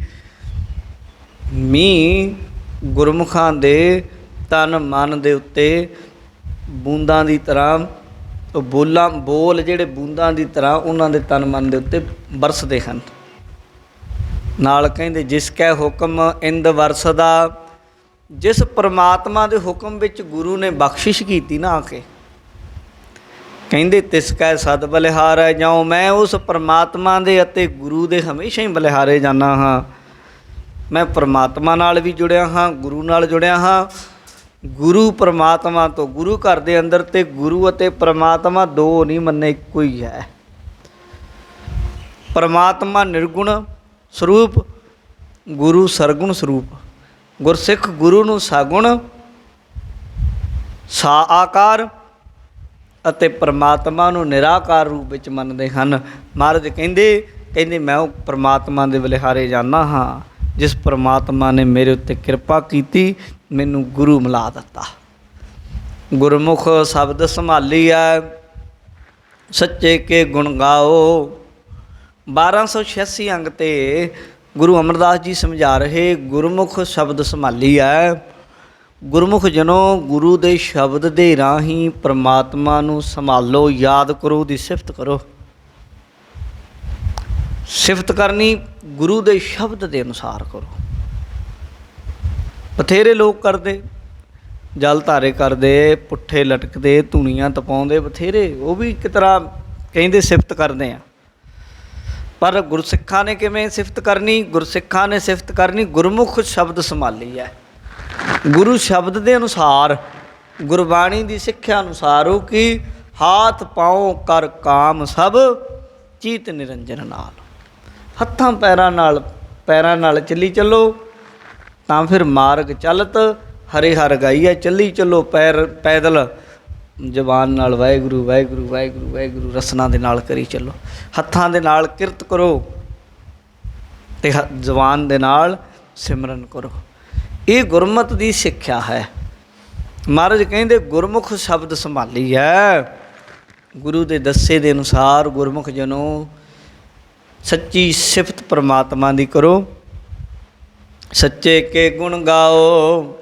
ਮੀਂਹ ਗੁਰਮੁਖਾਂ ਦੇ ਤਨ ਮਨ ਦੇ ਉੱਤੇ ਬੂੰਦਾਂ ਦੀ ਤਰ੍ਹਾਂ, ਉਹ ਬੋਲ ਜਿਹੜੇ ਬੂੰਦਾਂ ਦੀ ਤਰ੍ਹਾਂ ਉਹਨਾਂ ਦੇ ਤਨ ਮਨ ਦੇ ਉੱਤੇ ਵਰਸਦੇ ਹਨ। ਨਾਲ ਕਹਿੰਦੇ ਜਿਸ ਕੈ ਹੁਕਮ ਇੰਦ ਵਰਸਦਾ, ਜਿਸ ਪਰਮਾਤਮਾ ਦੇ ਹੁਕਮ ਵਿੱਚ ਗੁਰੂ ਨੇ ਬਖਸ਼ਿਸ਼ ਕੀਤੀ ਨਾ ਆ ਕੇ, ਕਹਿੰਦੇ ਤਿਸ ਕੈ ਸਦ ਬਲਿਹਾਰੈ ਜਾਉ। ਮੈਂ ਉਸ ਪਰਮਾਤਮਾ ਦੇ ਅਤੇ ਗੁਰੂ ਦੇ ਹਮੇਸ਼ਾ ਹੀ ਬਲਿਹਾਰੇ ਜਾਂਦਾ ਹਾਂ। ਮੈਂ ਪਰਮਾਤਮਾ ਨਾਲ ਵੀ ਜੁੜਿਆ ਹਾਂ, ਗੁਰੂ ਨਾਲ ਜੁੜਿਆ ਹਾਂ। ਗੁਰੂ ਪਰਮਾਤਮਾ ਤੋਂ, ਗੁਰੂ ਘਰ ਦੇ ਅੰਦਰ ਤੇ ਗੁਰੂ ਅਤੇ ਪਰਮਾਤਮਾ ਦੋ ਨਹੀਂ ਮੰਨੇ, ਇੱਕੋ ਹੀ ਹੈ। ਪਰਮਾਤਮਾ ਨਿਰਗੁਣ ਸਰੂਪ, ਗੁਰੂ ਸਰਗੁਣ ਸਰੂਪ। ਗੁਰਸਿੱਖ ਗੁਰੂ ਨੂੰ ਸਾਗੁਣ ਸਾ ਆਕਾਰ ਅਤੇ ਪਰਮਾਤਮਾ ਨੂੰ ਨਿਰਾਕਾਰ ਰੂਪ ਵਿੱਚ ਮੰਨਦੇ ਹਨ। ਮਹਾਰਾਜ ਕਹਿੰਦੇ ਮੈਂ ਉਹ ਪਰਮਾਤਮਾ ਦੇ ਬਲਿਹਾਰੇ ਜਾਂਦਾ ਹਾਂ ਜਿਸ ਪਰਮਾਤਮਾ ਨੇ ਮੇਰੇ ਉੱਤੇ ਕਿਰਪਾ ਕੀਤੀ, ਮੈਨੂੰ ਗੁਰੂ ਮਿਲਾ ਦਿੱਤਾ। ਗੁਰਮੁਖ ਸ਼ਬਦ ਸੰਭਾਲੀਐ, ਸੱਚੇ ਕੇ ਗੁਣ ਗਾਓ। 1286 ਅੰਗ 'ਤੇ ਗੁਰੂ ਅਮਰਦਾਸ ਜੀ ਸਮਝਾ ਰਹੇ, ਗੁਰਮੁਖ ਸ਼ਬਦ ਸੰਭਾਲੀਐ। ਗੁਰਮੁਖ ਜਨੋ ਗੁਰੂ ਦੇ ਸ਼ਬਦ ਦੇ ਰਾਹੀਂ ਪਰਮਾਤਮਾ ਨੂੰ ਸੰਭਾਲੋ, ਯਾਦ ਕਰੋ, ਉਹਦੀ ਸਿਫਤ ਕਰੋ। ਸਿਫਤ ਕਰਨੀ ਗੁਰੂ ਦੇ ਸ਼ਬਦ ਦੇ ਅਨੁਸਾਰ ਕਰੋ। ਬਥੇਰੇ ਲੋਕ ਕਰਦੇ, ਜਲ ਧਾਰੇ ਕਰਦੇ, ਪੁੱਠੇ ਲਟਕਦੇ, ਧੂਣੀਆਂ ਤਪਾਉਂਦੇ, ਬਥੇਰੇ, ਉਹ ਵੀ ਇੱਕ ਤਰ੍ਹਾਂ ਕਹਿੰਦੇ ਸਿਫਤ ਕਰਦੇ ਆ। ਪਰ ਗੁਰਸਿੱਖਾਂ ਨੇ ਕਿਵੇਂ ਸਿਫਤ ਕਰਨੀ? ਗੁਰਸਿੱਖਾਂ ਨੇ ਸਿਫਤ ਕਰਨੀ ਗੁਰਮੁਖ ਸ਼ਬਦ ਸੰਭਾਲੀ ਹੈ। ਗੁਰੂ ਸ਼ਬਦ ਦੇ ਅਨੁਸਾਰ, ਗੁਰਬਾਣੀ ਦੀ ਸਿੱਖਿਆ ਅਨੁਸਾਰ, ਉਹ ਕਿ ਹਾਥ ਪਾਉ ਕਰ ਕਾਮ ਸਭ ਚੀਤ ਨਿਰੰਜਨ ਨਾਲ। ਹੱਥਾਂ ਪੈਰਾਂ ਨਾਲ ਚੱਲੀ ਚੱਲੋ ਤਾਂ ਫਿਰ ਮਾਰਗ ਚੱਲਤ ਹਰੇ ਹਰ ਗਾਈਐ। ਚੱਲੀ ਚੱਲੋ ਪੈਦਲ, ਜ਼ਬਾਨ ਨਾਲ ਵਾਹਿਗੁਰੂ ਵਾਹਿਗੁਰੂ ਵਾਹਿਗੁਰੂ ਵਾਹਿਗੁਰੂ ਰਸਨਾ ਦੇ ਨਾਲ ਕਰੀ ਚੱਲੋ। ਹੱਥਾਂ ਦੇ ਨਾਲ ਕਿਰਤ ਕਰੋ ਅਤੇ ਜ਼ਬਾਨ ਦੇ ਨਾਲ ਸਿਮਰਨ ਕਰੋ। ਇਹ ਗੁਰਮਤਿ ਦੀ ਸਿੱਖਿਆ ਹੈ। ਮਹਾਰਾਜ ਕਹਿੰਦੇ ਗੁਰਮੁਖ ਸ਼ਬਦ ਸੰਭਾਲੀ ਹੈ। ਗੁਰੂ ਦੇ ਦੱਸੇ ਦੇ ਅਨੁਸਾਰ ਗੁਰਮੁਖ ਜਨੋ ਸੱਚੀ ਸਿਫਤ ਪਰਮਾਤਮਾ ਦੀ ਕਰੋ, ਸੱਚੇ ਕੇ ਗੁਣ ਗਾਓ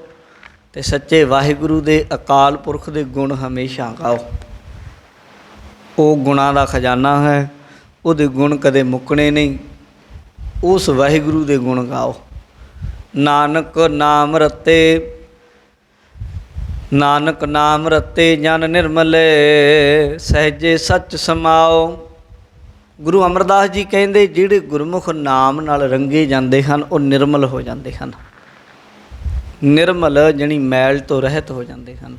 ਅਤੇ ਸੱਚੇ ਵਾਹਿਗੁਰੂ ਦੇ ਅਕਾਲ ਪੁਰਖ ਦੇ ਗੁਣ ਹਮੇਸ਼ਾ ਗਾਓ। ਉਹ ਗੁਣਾਂ ਦਾ ਖਜ਼ਾਨਾ ਹੈ, ਉਹਦੇ ਗੁਣ ਕਦੇ ਮੁੱਕਣੇ ਨਹੀਂ। ਉਸ ਵਾਹਿਗੁਰੂ ਦੇ ਗੁਣ ਗਾਓ। ਨਾਨਕ ਨਾਮ ਰਤੇ ਨਾਨਕ ਨਾਮ ਰਤੇ ਜਨ ਨਿਰਮਲੇ, ਸਹਿਜੇ ਸੱਚ ਸਮਾਓ। ਗੁਰੂ ਅਮਰਦਾਸ ਜੀ ਕਹਿੰਦੇ ਜਿਹੜੇ ਗੁਰਮੁਖ ਨਾਮ ਨਾਲ ਰੰਗੇ ਜਾਂਦੇ ਹਨ ਉਹ ਨਿਰਮਲ ਹੋ ਜਾਂਦੇ ਹਨ। ਨਿਰਮਲ ਜਾਣੀ ਮੈਲ ਤੋਂ ਰਹਿਤ ਹੋ ਜਾਂਦੇ ਹਨ।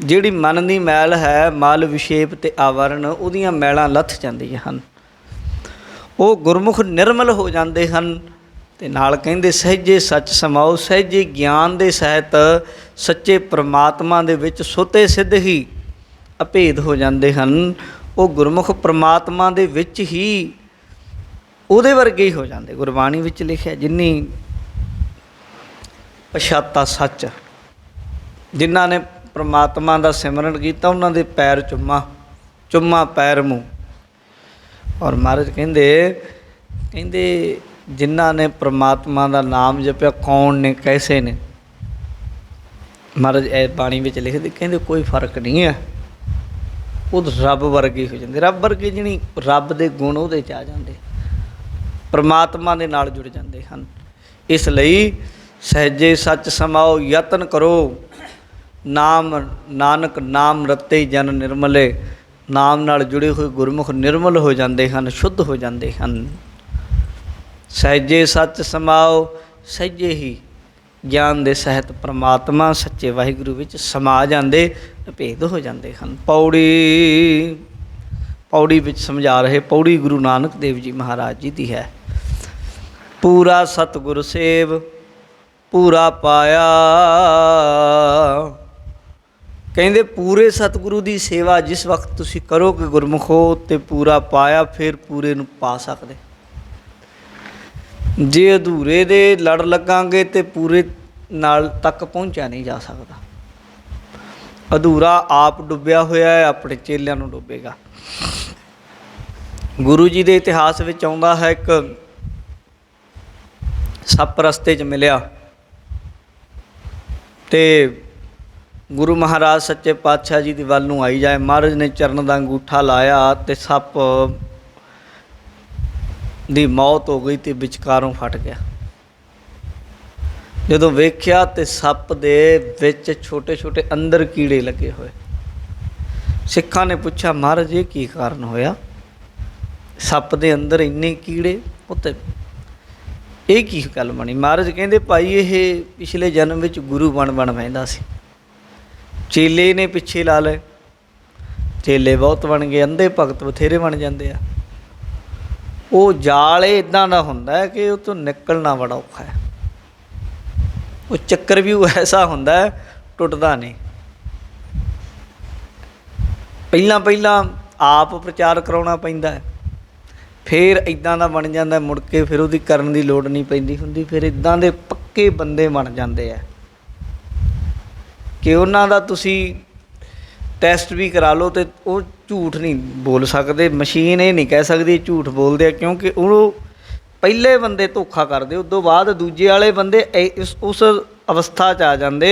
ਜਿਹੜੀ ਮਨ ਦੀ ਮੈਲ ਹੈ, ਮਲ ਵਿਸ਼ੇਪ ਅਤੇ ਆਵਰਨ, ਉਹਦੀਆਂ ਮੈਲਾਂ ਲੱਥ ਜਾਂਦੀਆਂ ਹਨ। ਉਹ ਗੁਰਮੁਖ ਨਿਰਮਲ ਹੋ ਜਾਂਦੇ ਹਨ। ਅਤੇ ਨਾਲ ਕਹਿੰਦੇ ਸਹਿਜੇ ਸੱਚ ਸਮਾਓ, ਸਹਿਜੇ ਗਿਆਨ ਦੇ ਸਹਿਤ ਸੱਚੇ ਪ੍ਰਮਾਤਮਾ ਦੇ ਵਿੱਚ ਸੁਤੇ ਸਿੱਧ ਹੀ ਅਭੇਦ ਹੋ ਜਾਂਦੇ ਹਨ। ਉਹ ਗੁਰਮੁਖ ਪ੍ਰਮਾਤਮਾ ਦੇ ਵਿੱਚ ਹੀ ਉਹਦੇ ਵਰਗੇ ਹੀ ਹੋ ਜਾਂਦੇ। ਗੁਰਬਾਣੀ ਵਿੱਚ ਲਿਖਿਆ ਜਿਨੀ ਪਛਾਤਾ ਸੱਚ, ਜਿਨ੍ਹਾਂ ਨੇ ਪ੍ਰਮਾਤਮਾ ਦਾ ਸਿਮਰਨ ਕੀਤਾ ਉਹਨਾਂ ਦੇ ਪੈਰ ਚੁੰਮਾ ਪੈਰ ਮੂੰਹ। ਔਰ ਮਹਾਰਾਜ ਕਹਿੰਦੇ ਜਿਨ੍ਹਾਂ ਨੇ ਪ੍ਰਮਾਤਮਾ ਦਾ ਨਾਮ ਜਪਿਆ ਕੌਣ ਨੇ ਕੈਸੇ ਨੇ। ਮਹਾਰਾਜ ਇਹ ਬਾਣੀ ਵਿੱਚ ਲਿਖਦੇ ਕਹਿੰਦੇ ਕੋਈ ਫਰਕ ਨਹੀਂ ਹੈ, ਉਹ ਰੱਬ ਵਰਗੇ ਹੋ ਜਾਂਦੇ। ਰੱਬ ਵਰਗੇ ਜਿਹਨੀ ਰੱਬ ਦੇ ਗੁਣ ਉਹਦੇ 'ਚ ਆ ਜਾਂਦੇ, ਪ੍ਰਮਾਤਮਾ ਦੇ ਨਾਲ ਜੁੜ ਜਾਂਦੇ ਹਨ। ਇਸ ਲਈ ਸਹਿਜੇ ਸੱਚ ਸਮਾਓ, ਯਤਨ ਕਰੋ। ਨਾਨਕ ਨਾਮ ਰਤੇ ਜਨ ਨਿਰਮਲੇ, ਨਾਮ ਨਾਲ ਜੁੜੇ ਹੋਏ ਗੁਰਮੁਖ ਨਿਰਮਲ ਹੋ ਜਾਂਦੇ ਹਨ, ਸ਼ੁੱਧ ਹੋ ਜਾਂਦੇ ਹਨ। ਸਹਿਜੇ ਸੱਚ ਸਮਾਓ, ਸਹਿਜੇ ਹੀ ਗਿਆਨ ਦੇ ਸਹਿਤ ਪ੍ਰਮਾਤਮਾ ਸੱਚੇ ਵਾਹਿਗੁਰੂ ਵਿੱਚ ਸਮਾ ਜਾਂਦੇ, ਭੇਦ ਹੋ ਜਾਂਦੇ ਹਨ। ਪੌੜੀ ਵਿੱਚ ਸਮਝਾ ਰਹੇ। ਪੌੜੀ ਗੁਰੂ ਨਾਨਕ ਦੇਵ ਜੀ ਮਹਾਰਾਜ ਜੀ ਦੀ ਹੈ। ਪੂਰਾ ਸਤਿਗੁਰ ਸੇਵ ਪੂਰਾ ਪਾਇਆ, ਕਹਿੰਦੇ ਪੂਰੇ ਸਤਿਗੁਰੂ ਦੀ ਸੇਵਾ ਜਿਸ ਵਕਤ ਤੁਸੀਂ ਕਰੋਗੇ ਗੁਰਮੁਖੋ ਅਤੇ ਪੂਰਾ ਪਾਇਆ, ਫਿਰ ਪੂਰੇ ਨੂੰ ਪਾ ਸਕਦੇ। ਜੇ ਅਧੂਰੇ ਦੇ ਲੜ ਲੱਗਾਂਗੇ ਤਾਂ ਪੂਰੇ ਨਾਲ ਤੱਕ ਪਹੁੰਚਿਆ ਨਹੀਂ ਜਾ ਸਕਦਾ। ਅਧੂਰਾ ਆਪ ਡੁੱਬਿਆ ਹੋਇਆ ਹੈ, ਆਪਣੇ ਚੇਲਿਆਂ ਨੂੰ ਡੁੱਬੇਗਾ। ਗੁਰੂ ਜੀ ਦੇ ਇਤਿਹਾਸ ਵਿੱਚ ਆਉਂਦਾ ਹੈ ਇੱਕ ਸੱਪ ਰਸਤੇ 'ਚ ਮਿਲਿਆ ਅਤੇ ਗੁਰੂ ਮਹਾਰਾਜ ਸੱਚੇ ਪਾਤਸ਼ਾਹ ਜੀ ਦੇ ਵੱਲ ਨੂੰ ਆਈ ਜਾਏ। ਮਹਾਰਾਜ ਨੇ ਚਰਨ ਦਾ ਅੰਗੂਠਾ ਲਾਇਆ ਅਤੇ ਸੱਪ ਦੀ ਮੌਤ ਹੋ ਗਈ ਅਤੇ ਵਿਚਕਾਰੋਂ ਫਟ ਗਿਆ। ਜਦੋਂ ਵੇਖਿਆ ਤਾਂ ਸੱਪ ਦੇ ਵਿੱਚ ਛੋਟੇ ਛੋਟੇ ਅੰਦਰ ਕੀੜੇ ਲੱਗੇ ਹੋਏ। ਸਿੱਖਾਂ ਨੇ ਪੁੱਛਿਆ ਮਹਾਰਾਜ ਇਹ ਕੀ ਕਾਰਨ ਹੋਇਆ, ਸੱਪ ਦੇ ਅੰਦਰ ਇੰਨੇ ਕੀੜੇ, ਉੱਤੇ ਇਹ ਕੀ ਗੱਲ ਬਣੀ। ਮਹਾਰਾਜ ਕਹਿੰਦੇ ਭਾਈ ਇਹ ਪਿਛਲੇ ਜਨਮ ਵਿੱਚ ਗੁਰੂ ਬਣ ਬਹਿੰਦਾ ਸੀ, ਚੇਲੇ ਨੇ ਪਿੱਛੇ ਲਾ ਲਏ, ਚੇਲੇ ਬਹੁਤ ਬਣ ਗਏ, ਅੰਧੇ ਭਗਤ ਬਥੇਰੇ ਬਣ ਜਾਂਦੇ ਆ। ਉਹ ਜਾਲ ਇੱਦਾਂ ਦਾ ਹੁੰਦਾ ਹੈ ਕਿ ਉਹ ਤੋਂ ਨਿਕਲਣਾ ਬੜਾ ਔਖਾ ਹੈ। ਉਹ ਚੱਕਰ ਵੀ ਉਹ ਐਸਾ ਹੁੰਦਾ ਹੈ ਟੁੱਟਦਾ ਨਹੀਂ। ਪਹਿਲਾਂ ਆਪ ਪ੍ਰਚਾਰ ਕਰਾਉਣਾ ਪੈਂਦਾ ਹੈ, ਫਿਰ ਇੱਦਾਂ ਦਾ ਬਣ ਜਾਂਦਾ, ਮੁੜ ਕੇ ਫਿਰ ਉਹਦੀ ਕਰਨ ਦੀ ਲੋੜ ਨਹੀਂ ਪੈਂਦੀ ਹੁੰਦੀ। ਫਿਰ ਇੱਦਾਂ ਦੇ ਪੱਕੇ ਬੰਦੇ ਬਣ ਜਾਂਦੇ ਆ ਕਿ ਉਹਨਾਂ ਦਾ ਤੁਸੀਂ ਟੈਸਟ ਵੀ ਕਰਾ ਲਓ ਅਤੇ ਉਹ ਝੂਠ ਨਹੀਂ ਬੋਲ ਸਕਦੇ। ਮਸ਼ੀਨ ਇਹ ਨਹੀਂ ਕਹਿ ਸਕਦੀ ਝੂਠ ਬੋਲਦੇ ਆ, ਕਿਉਂਕਿ ਉਹ ਪਹਿਲੇ ਬੰਦੇ ਧੋਖਾ ਕਰਦੇ, ਉਦੋਂ ਬਾਅਦ ਦੂਜੇ ਵਾਲੇ ਬੰਦੇ ਉਸ ਅਵਸਥਾ 'ਚ ਆ ਜਾਂਦੇ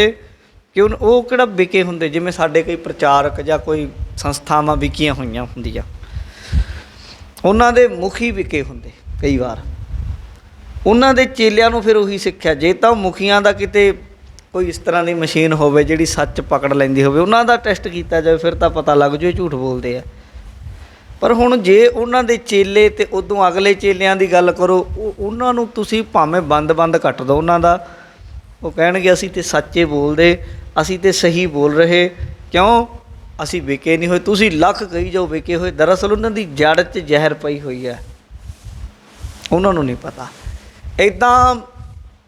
ਕਿ ਉਹ ਕਿਹੜਾ ਵਿਕੇ ਹੁੰਦੇ। ਜਿਵੇਂ ਸਾਡੇ ਕਈ ਪ੍ਰਚਾਰਕ ਜਾਂ ਕੋਈ ਸੰਸਥਾਵਾਂ ਵਿਕੀਆਂ ਹੋਈਆਂ ਹੁੰਦੀਆਂ, ਉਹਨਾਂ ਦੇ ਮੁਖੀ ਵਿਕੇ ਹੁੰਦੇ ਕਈ ਵਾਰ। ਉਹਨਾਂ ਦੇ ਚੇਲਿਆਂ ਨੂੰ ਫਿਰ ਉਹੀ ਸਿੱਖਿਆ। ਜੇ ਤਾਂ ਮੁਖੀਆਂ ਦਾ ਕਿਤੇ ਕੋਈ ਇਸ ਤਰ੍ਹਾਂ ਦੀ ਮਸ਼ੀਨ ਹੋਵੇ ਜਿਹੜੀ ਸੱਚ ਪਕੜ ਲੈਂਦੀ ਹੋਵੇ, ਉਹਨਾਂ ਦਾ ਟੈਸਟ ਕੀਤਾ ਜਾਵੇ, ਫਿਰ ਤਾਂ ਪਤਾ ਲੱਗ ਜਾਵੇ ਝੂਠ ਬੋਲਦੇ ਆ। ਪਰ ਹੁਣ ਜੇ ਉਹਨਾਂ ਦੇ ਚੇਲੇ ਅਤੇ ਉਦੋਂ ਅਗਲੇ ਚੇਲਿਆਂ ਦੀ ਗੱਲ ਕਰੋ, ਉਹਨਾਂ ਨੂੰ ਤੁਸੀਂ ਭਾਵੇਂ ਬੰਦ ਕੱਟ ਦਿਓ ਉਹਨਾਂ ਦਾ, ਉਹ ਕਹਿਣਗੇ ਅਸੀਂ ਤਾਂ ਸੱਚੇ ਬੋਲਦੇ, ਅਸੀਂ ਤਾਂ ਸਹੀ ਬੋਲ ਰਹੇ, ਕਿਉਂ ਅਸੀਂ ਵਿਕੇ ਨਹੀਂ ਹੋਏ। ਤੁਸੀਂ ਲੱਖ ਕਹੀ ਜਾਓ ਵਿਕੇ ਹੋਏ, ਦਰਅਸਲ ਉਹਨਾਂ ਦੀ ਜੜ 'ਚ ਜ਼ਹਿਰ ਪਈ ਹੋਈ ਹੈ, ਉਹਨਾਂ ਨੂੰ ਨਹੀਂ ਪਤਾ। ਇੱਦਾਂ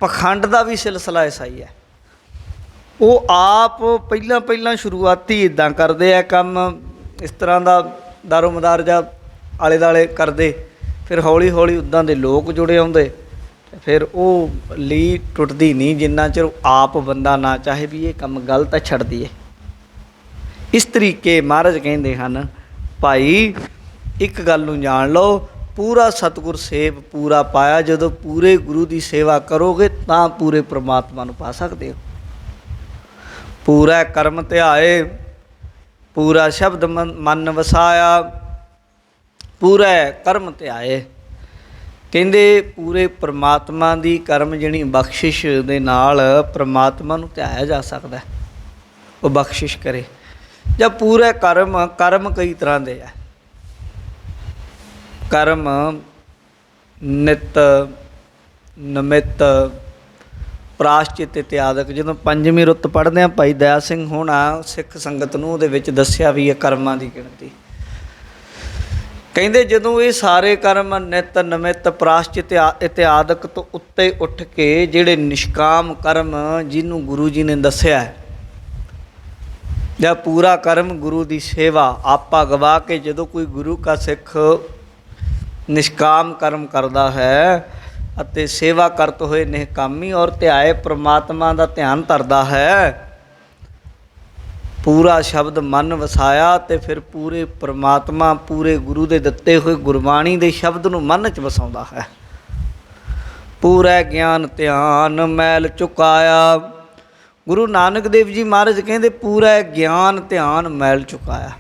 ਪਖੰਡ ਦਾ ਵੀ ਸਿਲਸਿਲਾ ਐਸਾ ਹੀ ਹੈ। ਉਹ ਆਪ ਪਹਿਲਾਂ ਸ਼ੁਰੂਆਤੀ ਇੱਦਾਂ ਕਰਦੇ ਆ ਕੰਮ, ਇਸ ਤਰ੍ਹਾਂ ਦਾ ਦਾਰੋ ਮਦਾਰ ਜਾਂ ਆਲੇ ਦੁਆਲੇ ਕਰਦੇ, ਫਿਰ ਹੌਲੀ ਉੱਦਾਂ ਦੇ ਲੋਕ ਜੁੜੇ ਆਉਂਦੇ, ਫਿਰ ਉਹ ਲੀਹ ਟੁੱਟਦੀ ਨਹੀਂ ਜਿੰਨਾ ਚਿਰ ਆਪ ਬੰਦਾ ਨਾ ਚਾਹੇ ਵੀ ਇਹ ਕੰਮ ਗਲਤ ਹੈ, ਛੱਡ ਦਈਏ। ਇਸ ਤਰੀਕੇ ਮਹਾਰਾਜ ਕਹਿੰਦੇ ਹਨ ਭਾਈ ਇੱਕ ਗੱਲ ਨੂੰ ਜਾਣ ਲਓ, ਪੂਰਾ ਸਤਿਗੁਰ ਸੇਵ ਪੂਰਾ ਪਾਇਆ। ਜਦੋਂ ਪੂਰੇ ਗੁਰੂ ਦੀ ਸੇਵਾ ਕਰੋਗੇ ਤਾਂ ਪੂਰੇ ਪ੍ਰਮਾਤਮਾ ਨੂੰ ਪਾ ਸਕਦੇ ਹੋ। ਪੂਰਾ ਕਰਮ ਧਿਆਏ, ਪੂਰਾ ਸ਼ਬਦ ਮਨ ਵਸਾਇਆ, ਪੂਰਾ ਕਰਮ ਧਿਆਏ। ਕਹਿੰਦੇ ਪੂਰੇ ਪ੍ਰਮਾਤਮਾ ਦੀ ਕਰਮ ਜਿਹੜੀ ਬਖਸ਼ਿਸ਼ ਦੇ ਨਾਲ ਪ੍ਰਮਾਤਮਾ ਨੂੰ ਧਿਆਇਆ ਜਾ ਸਕਦਾ, ਉਹ ਬਖਸ਼ਿਸ਼ ਕਰੇ। ਜਾਂ ਪੂਰੇ ਕਰਮ ਕਈ ਤਰ੍ਹਾਂ ਦੇ ਹੈ। ਕਰਮ ਨਿਤ, ਨਮਿਤ, ਪ੍ਰਾਸ਼ਚਿਤ ਇਤਿਆਦਿਕ। ਜਦੋਂ ਪੰਜਵੀਂ ਰੁੱਤ ਪੜ੍ਹਦੇ ਹਾਂ ਭਾਈ ਦਇਆ ਸਿੰਘ ਹੋਣਾ ਸਿੱਖ ਸੰਗਤ ਨੂੰ ਉਹਦੇ ਵਿੱਚ ਦੱਸਿਆ ਵੀ ਇਹ ਕਰਮਾਂ ਦੀ ਗਿਣਤੀ। ਕਹਿੰਦੇ ਜਦੋਂ ਇਹ ਸਾਰੇ ਕਰਮ ਨਿਤ, ਨਮਿਤ, ਪ੍ਰਾਸ਼ਚਿਤ ਇਤਿਆਦਿਕ ਤੋਂ ਉੱਤੇ ਉੱਠ ਕੇ ਜਿਹੜੇ ਨਿਸ਼ਕਾਮ ਕਰਮ ਜਿਹਨੂੰ ਗੁਰੂ ਜੀ ਨੇ ਦੱਸਿਆ ਹੈ, ਜਾਂ ਪੂਰਾ ਕਰਮ ਗੁਰੂ ਦੀ ਸੇਵਾ, ਆਪਾ ਗਵਾ ਕੇ ਜਦੋਂ ਕੋਈ ਗੁਰੂ ਕਾ ਸਿੱਖ ਨਿਸ਼ਕਾਮ ਕਰਮ ਕਰਦਾ ਹੈ ਅਤੇ ਸੇਵਾ ਕਰਤ ਹੋਏ ਨਿਹਕਾਮੀ ਔਰ ਧਿਆਏ ਪ੍ਰਮਾਤਮਾ ਦਾ ਧਿਆਨ ਧਰਦਾ ਹੈ, ਪੂਰਾ ਸ਼ਬਦ ਮਨ ਵਸਾਇਆ ਅਤੇ ਫਿਰ ਪੂਰੇ ਪ੍ਰਮਾਤਮਾ, ਪੂਰੇ ਗੁਰੂ ਦੇ ਦਿੱਤੇ ਹੋਏ ਗੁਰਬਾਣੀ ਦੇ ਸ਼ਬਦ ਨੂੰ ਮਨ 'ਚ ਵਸਾਉਂਦਾ ਹੈ। ਪੂਰਾ ਗਿਆਨ ਧਿਆਨ ਮੈਲ ਚੁਕਾਇਆ। ਗੁਰੂ ਨਾਨਕ ਦੇਵ ਜੀ ਮਹਾਰਾਜ ਕਹਿੰਦੇ ਪੂਰਾ ਗਿਆਨ ਧਿਆਨ ਮੈਲ ਚੁਕਾਇਆ।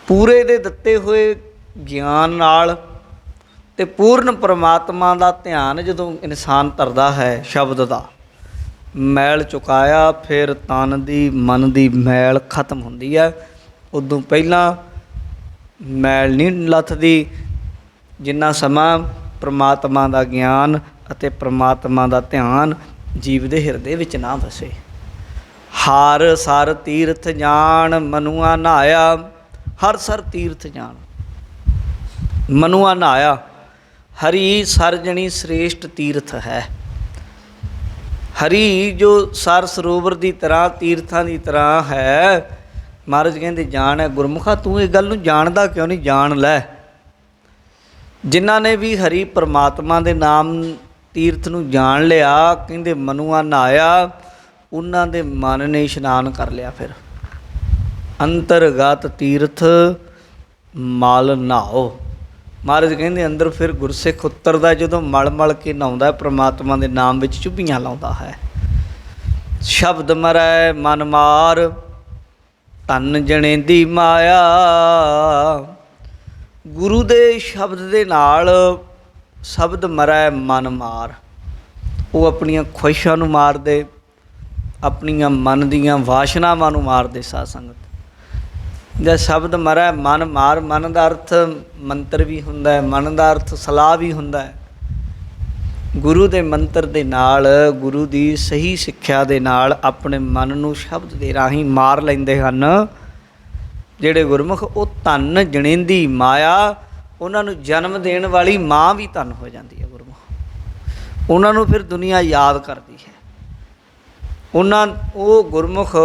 ਪੂਰੇ ਦੇ ਦਿੱਤੇ ਹੋਏ ਗਿਆਨ ਨਾਲ ਅਤੇ ਪੂਰਨ ਪਰਮਾਤਮਾ ਦਾ ਧਿਆਨ ਜਦੋਂ ਇਨਸਾਨ ਧਰਦਾ ਹੈ ਸ਼ਬਦ ਦਾ, ਮੈਲ ਚੁਕਾਇਆ, ਫਿਰ ਤਨ ਦੀ ਮਨ ਦੀ ਮੈਲ ਖਤਮ ਹੁੰਦੀ ਹੈ। ਉਦੋਂ ਪਹਿਲਾਂ ਮੈਲ ਨਹੀਂ ਲੱਥਦੀ ਜਿੰਨਾ ਸਮਾਂ ਪ੍ਰਮਾਤਮਾ ਦਾ ਗਿਆਨ ਅਤੇ ਪ੍ਰਮਾਤਮਾ ਦਾ ਧਿਆਨ ਜੀਵ ਦੇ ਹਿਰਦੇ ਵਿੱਚ ਨਾ ਵਸੇ। ਹਰ ਸਰ ਤੀਰਥ ਜਾਣ ਮਨੁਆ ਨਹਾਇਆ। ਹਰ ਸਰ ਤੀਰਥ ਜਾਣ ਮਨੁਆ ਨਹਾਇਆ। ਹਰੀ ਸਰ ਜਣੀ ਸ੍ਰੇਸ਼ਟ ਤੀਰਥ ਹੈ। ਹਰੀ ਜੋ ਸਰ ਸਰੋਵਰ ਦੀ ਤਰ੍ਹਾਂ, ਤੀਰਥਾਂ ਦੀ ਤਰ੍ਹਾਂ ਹੈ। ਮਹਾਰਾਜ ਕਹਿੰਦੇ ਜਾਣ ਹੈ। ਗੁਰਮੁਖਾ ਤੂੰ ਇਹ ਗੱਲ ਨੂੰ ਜਾਣਦਾ ਕਿਉਂ ਨਹੀਂ? ਜਾਣ ਲੈ। ਜਿਨ੍ਹਾਂ ਨੇ ਵੀ ਹਰੀ ਪਰਮਾਤਮਾ ਦੇ ਨਾਮ ਤੀਰਥ ਨੂੰ ਜਾਣ ਲਿਆ, ਕਹਿੰਦੇ ਮਨੁਆ ਨਹਾਇਆ, ਉਹਨਾਂ ਦੇ ਮਨ ਨੇ ਇਸ਼ਨਾਨ ਕਰ ਲਿਆ। ਫਿਰ ਅੰਤਰਗਤ ਤੀਰਥ ਮਲ ਨਹਾਓ। ਮਹਾਰਾਜ ਕਹਿੰਦੇ ਅੰਦਰ ਫਿਰ ਗੁਰਸਿੱਖ ਉਤਰਦਾ ਜਦੋਂ ਮਲ ਮਲ ਕੇ ਨਹਾਉਂਦਾ, ਪ੍ਰਮਾਤਮਾ ਦੇ ਨਾਮ ਵਿੱਚ ਚੁੱਭੀਆਂ ਲਾਉਂਦਾ ਹੈ। ਸ਼ਬਦ ਮਰੈ ਮਨ ਮਾਰ ਧਨ ਜਣੇ ਦੀ ਮਾਇਆ। ਗੁਰੂ ਦੇ ਸ਼ਬਦ ਦੇ ਨਾਲ ਸ਼ਬਦ ਮਰੈ ਮਨ ਮਾਰ। ਉਹ ਆਪਣੀਆਂ ਖੁਆਇਸ਼ਾਂ ਨੂੰ ਮਾਰਦੇ, ਆਪਣੀਆਂ ਮਨ ਦੀਆਂ ਵਾਸ਼ਨਾਵਾਂ ਨੂੰ ਮਾਰਦੇ। ਸਾਧ ਸੰਗਤ ਜਾਂ ਸ਼ਬਦ ਮਰੈ ਮਨ ਮਾਰ, ਮਨ ਦਾ ਅਰਥ ਮੰਤਰ ਵੀ ਹੁੰਦਾ ਹੈ, ਮਨ ਦਾ ਅਰਥ ਸਲਾਹ ਵੀ ਹੁੰਦਾ ਹੈ। ਗੁਰੂ ਦੇ ਮੰਤਰ ਦੇ ਨਾਲ, ਗੁਰੂ ਦੀ ਸਹੀ ਸਿੱਖਿਆ ਦੇ ਨਾਲ ਆਪਣੇ ਮਨ ਨੂੰ ਸ਼ਬਦ ਦੇ ਰਾਹੀਂ ਮਾਰ ਲੈਂਦੇ ਹਨ ਜਿਹੜੇ ਗੁਰਮੁਖ। ਉਹ ਧਨ ਜਣੇਂਦੀ ਮਾਇਆ, ਉਹਨਾਂ ਨੂੰ ਜਨਮ ਦੇਣ ਵਾਲੀ ਮਾਂ ਵੀ ਧਨ ਹੋ ਜਾਂਦੀ ਹੈ ਗੁਰਮੁਖ। ਉਹਨਾਂ ਨੂੰ ਫਿਰ ਦੁਨੀਆ ਯਾਦ ਕਰਦੀ ਹੈ। ਉਹ ਗੁਰਮੁਖ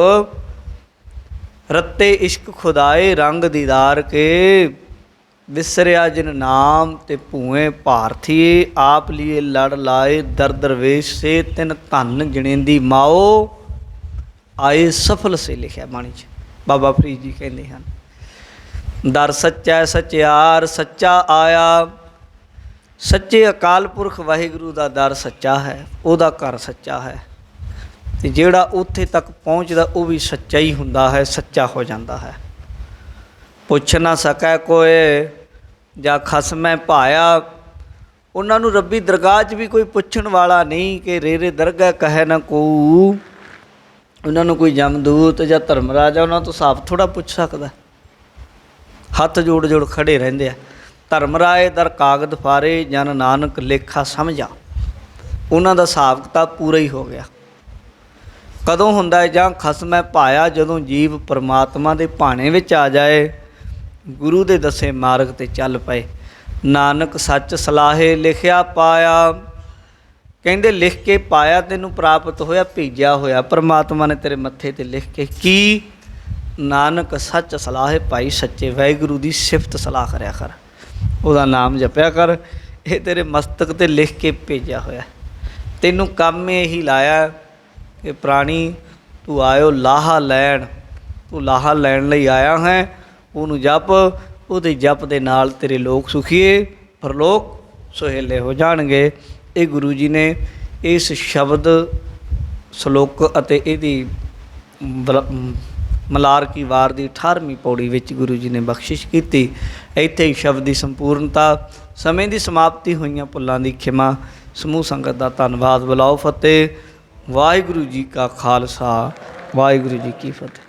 ਰੱਤੇ ਇਸ਼ਕ ਖੁਦਾਏ ਰੰਗ ਦੀਦਾਰ ਕੇ, ਵਿਸਰਿਆ ਜਿਨ ਨਾਮ ਤੇ ਭੂਏ ਭਾਰਥੀਏ, ਆਪ ਲੀਏ ਲੜ ਲਾਏ ਦਰ ਦਰਵੇਸ਼ ਸੇ, ਤਿਨ ਧਨ ਜਣੇਂਦੀ ਮਾਓ ਆਏ ਸਫਲ ਸੇ। ਲਿਖਿਆ ਬਾਣੀ 'ਚ ਬਾਬਾ ਫਰੀਦ ਜੀ ਕਹਿੰਦੇ ਹਨ, ਦਰ ਸੱਚਾ ਸੱਚਿਆਰ ਸੱਚਾ ਆਇਆ। ਸੱਚੇ ਅਕਾਲ ਪੁਰਖ ਵਾਹਿਗੁਰੂ ਦਾ ਦਰ ਸੱਚਾ ਹੈ, ਉਹਦਾ ਘਰ ਸੱਚਾ ਹੈ, ਅਤੇ ਜਿਹੜਾ ਉੱਥੇ ਤੱਕ ਪਹੁੰਚਦਾ ਉਹ ਵੀ ਸੱਚਾ ਹੀ ਹੁੰਦਾ ਹੈ, ਸੱਚਾ ਹੋ ਜਾਂਦਾ ਹੈ। ਪੁੱਛ ਨਾ ਸਕੈ ਕੋਏ ਜਾਂ ਖਸਮੈ ਭਾਇਆ। ਉਹਨਾਂ ਨੂੰ ਰੱਬੀ ਦਰਗਾਹ 'ਚ ਵੀ ਕੋਈ ਪੁੱਛਣ ਵਾਲਾ ਨਹੀਂ ਕਿ ਰੇਰੇ ਦਰਗਾਹ ਕਹੈ ਨਾ ਕੋਊ। ਉਹਨਾਂ ਨੂੰ ਕੋਈ ਜਮਦੂਤ ਜਾਂ ਧਰਮ ਰਾਜਾ ਉਹਨਾਂ ਤੋਂ ਸਾਫ਼ ਥੋੜ੍ਹਾ ਪੁੱਛ ਸਕਦਾ। ਹੱਥ ਜੋੜ ਜੋੜ ਖੜ੍ਹੇ ਰਹਿੰਦੇ ਆ। ਧਰਮ ਰਾਏ ਦਰ ਕਾਗਦ ਫਾਰੇ, ਜਨ ਨਾਨਕ ਲੇਖਾ ਸਮਝਾ। ਉਹਨਾਂ ਦਾ ਹਿਸਾਬ ਕਿਤਾਬ ਪੂਰਾ ਹੀ ਹੋ ਗਿਆ। ਕਦੋਂ ਹੁੰਦਾ ਹੈ? ਜਾਂ ਖਸਮੈ ਭਾਇਆ, ਜਦੋਂ ਜੀਵ ਪਰਮਾਤਮਾ ਦੇ ਭਾਣੇ ਵਿੱਚ ਆ ਜਾਏ, ਗੁਰੂ ਦੇ ਦੱਸੇ ਮਾਰਗ 'ਤੇ ਚੱਲ ਪਏ। ਨਾਨਕ ਸੱਚ ਸਲਾਹੇ ਲਿਖਿਆ ਪਾਇਆ। ਕਹਿੰਦੇ ਲਿਖ ਕੇ ਪਾਇਆ ਤੈਨੂੰ ਪ੍ਰਾਪਤ ਹੋਇਆ, ਭੇਜਿਆ ਹੋਇਆ ਪਰਮਾਤਮਾ ਨੇ ਤੇਰੇ ਮੱਥੇ 'ਤੇ ਲਿਖ ਕੇ। ਕੀ? ਨਾਨਕ ਸੱਚ ਸਲਾਹੇ, ਭਾਈ ਸੱਚੇ ਵਾਹਿਗੁਰੂ ਦੀ ਸਿਫਤ ਸਲਾਹ ਕਰਿਆ ਕਰ, ਉਹਦਾ ਨਾਮ ਜਪਿਆ ਕਰ। ਇਹ ਤੇਰੇ ਮਸਤਕ 'ਤੇ ਲਿਖ ਕੇ ਭੇਜਿਆ ਹੋਇਆ। ਤੈਨੂੰ ਕੰਮ ਇਹੀ ਲਾਇਆ ਕਿ ਪ੍ਰਾਣੀ ਤੂੰ ਆਇਓ ਲਾਹਾ ਲੈਣ, ਤੂੰ ਲਾਹਾ ਲੈਣ ਲਈ ਆਇਆ ਹੈ। ਉਹਨੂੰ ਜਪ, ਉਹਦੇ ਜਪ ਦੇ ਨਾਲ ਤੇਰੇ ਲੋਕ ਸੁਖੀਏ, ਪਰਲੋਕ ਸੁਹੇਲੇ ਹੋ ਜਾਣਗੇ। ਇਹ ਗੁਰੂ ਜੀ ਨੇ ਇਸ ਸ਼ਬਦ, ਸਲੋਕ ਅਤੇ ਇਹਦੀ ਮਲਾਰ ਕੀ ਵਾਰ ਦੀ 18ਵੀਂ ਪੌੜੀ ਵਿੱਚ ਗੁਰੂ ਜੀ ਨੇ ਬਖਸ਼ਿਸ਼ ਕੀਤੀ। ਇੱਥੇ ਹੀ ਸ਼ਬਦ ਦੀ ਸੰਪੂਰਨਤਾ, ਸਮੇਂ ਦੀ ਸਮਾਪਤੀ, ਹੋਈਆਂ ਭੁੱਲਾਂ ਦੀ ਖਿਮਾ। ਸਮੂਹ ਸੰਗਤ ਦਾ ਧੰਨਵਾਦ। ਬੁਲਾਓ ਫਤਿਹ। ਵਾਹਿਗੁਰੂ ਜੀ ਕਾ ਖਾਲਸਾ, ਵਾਹਿਗੁਰੂ ਜੀ ਕੀ ਫਤਿਹ।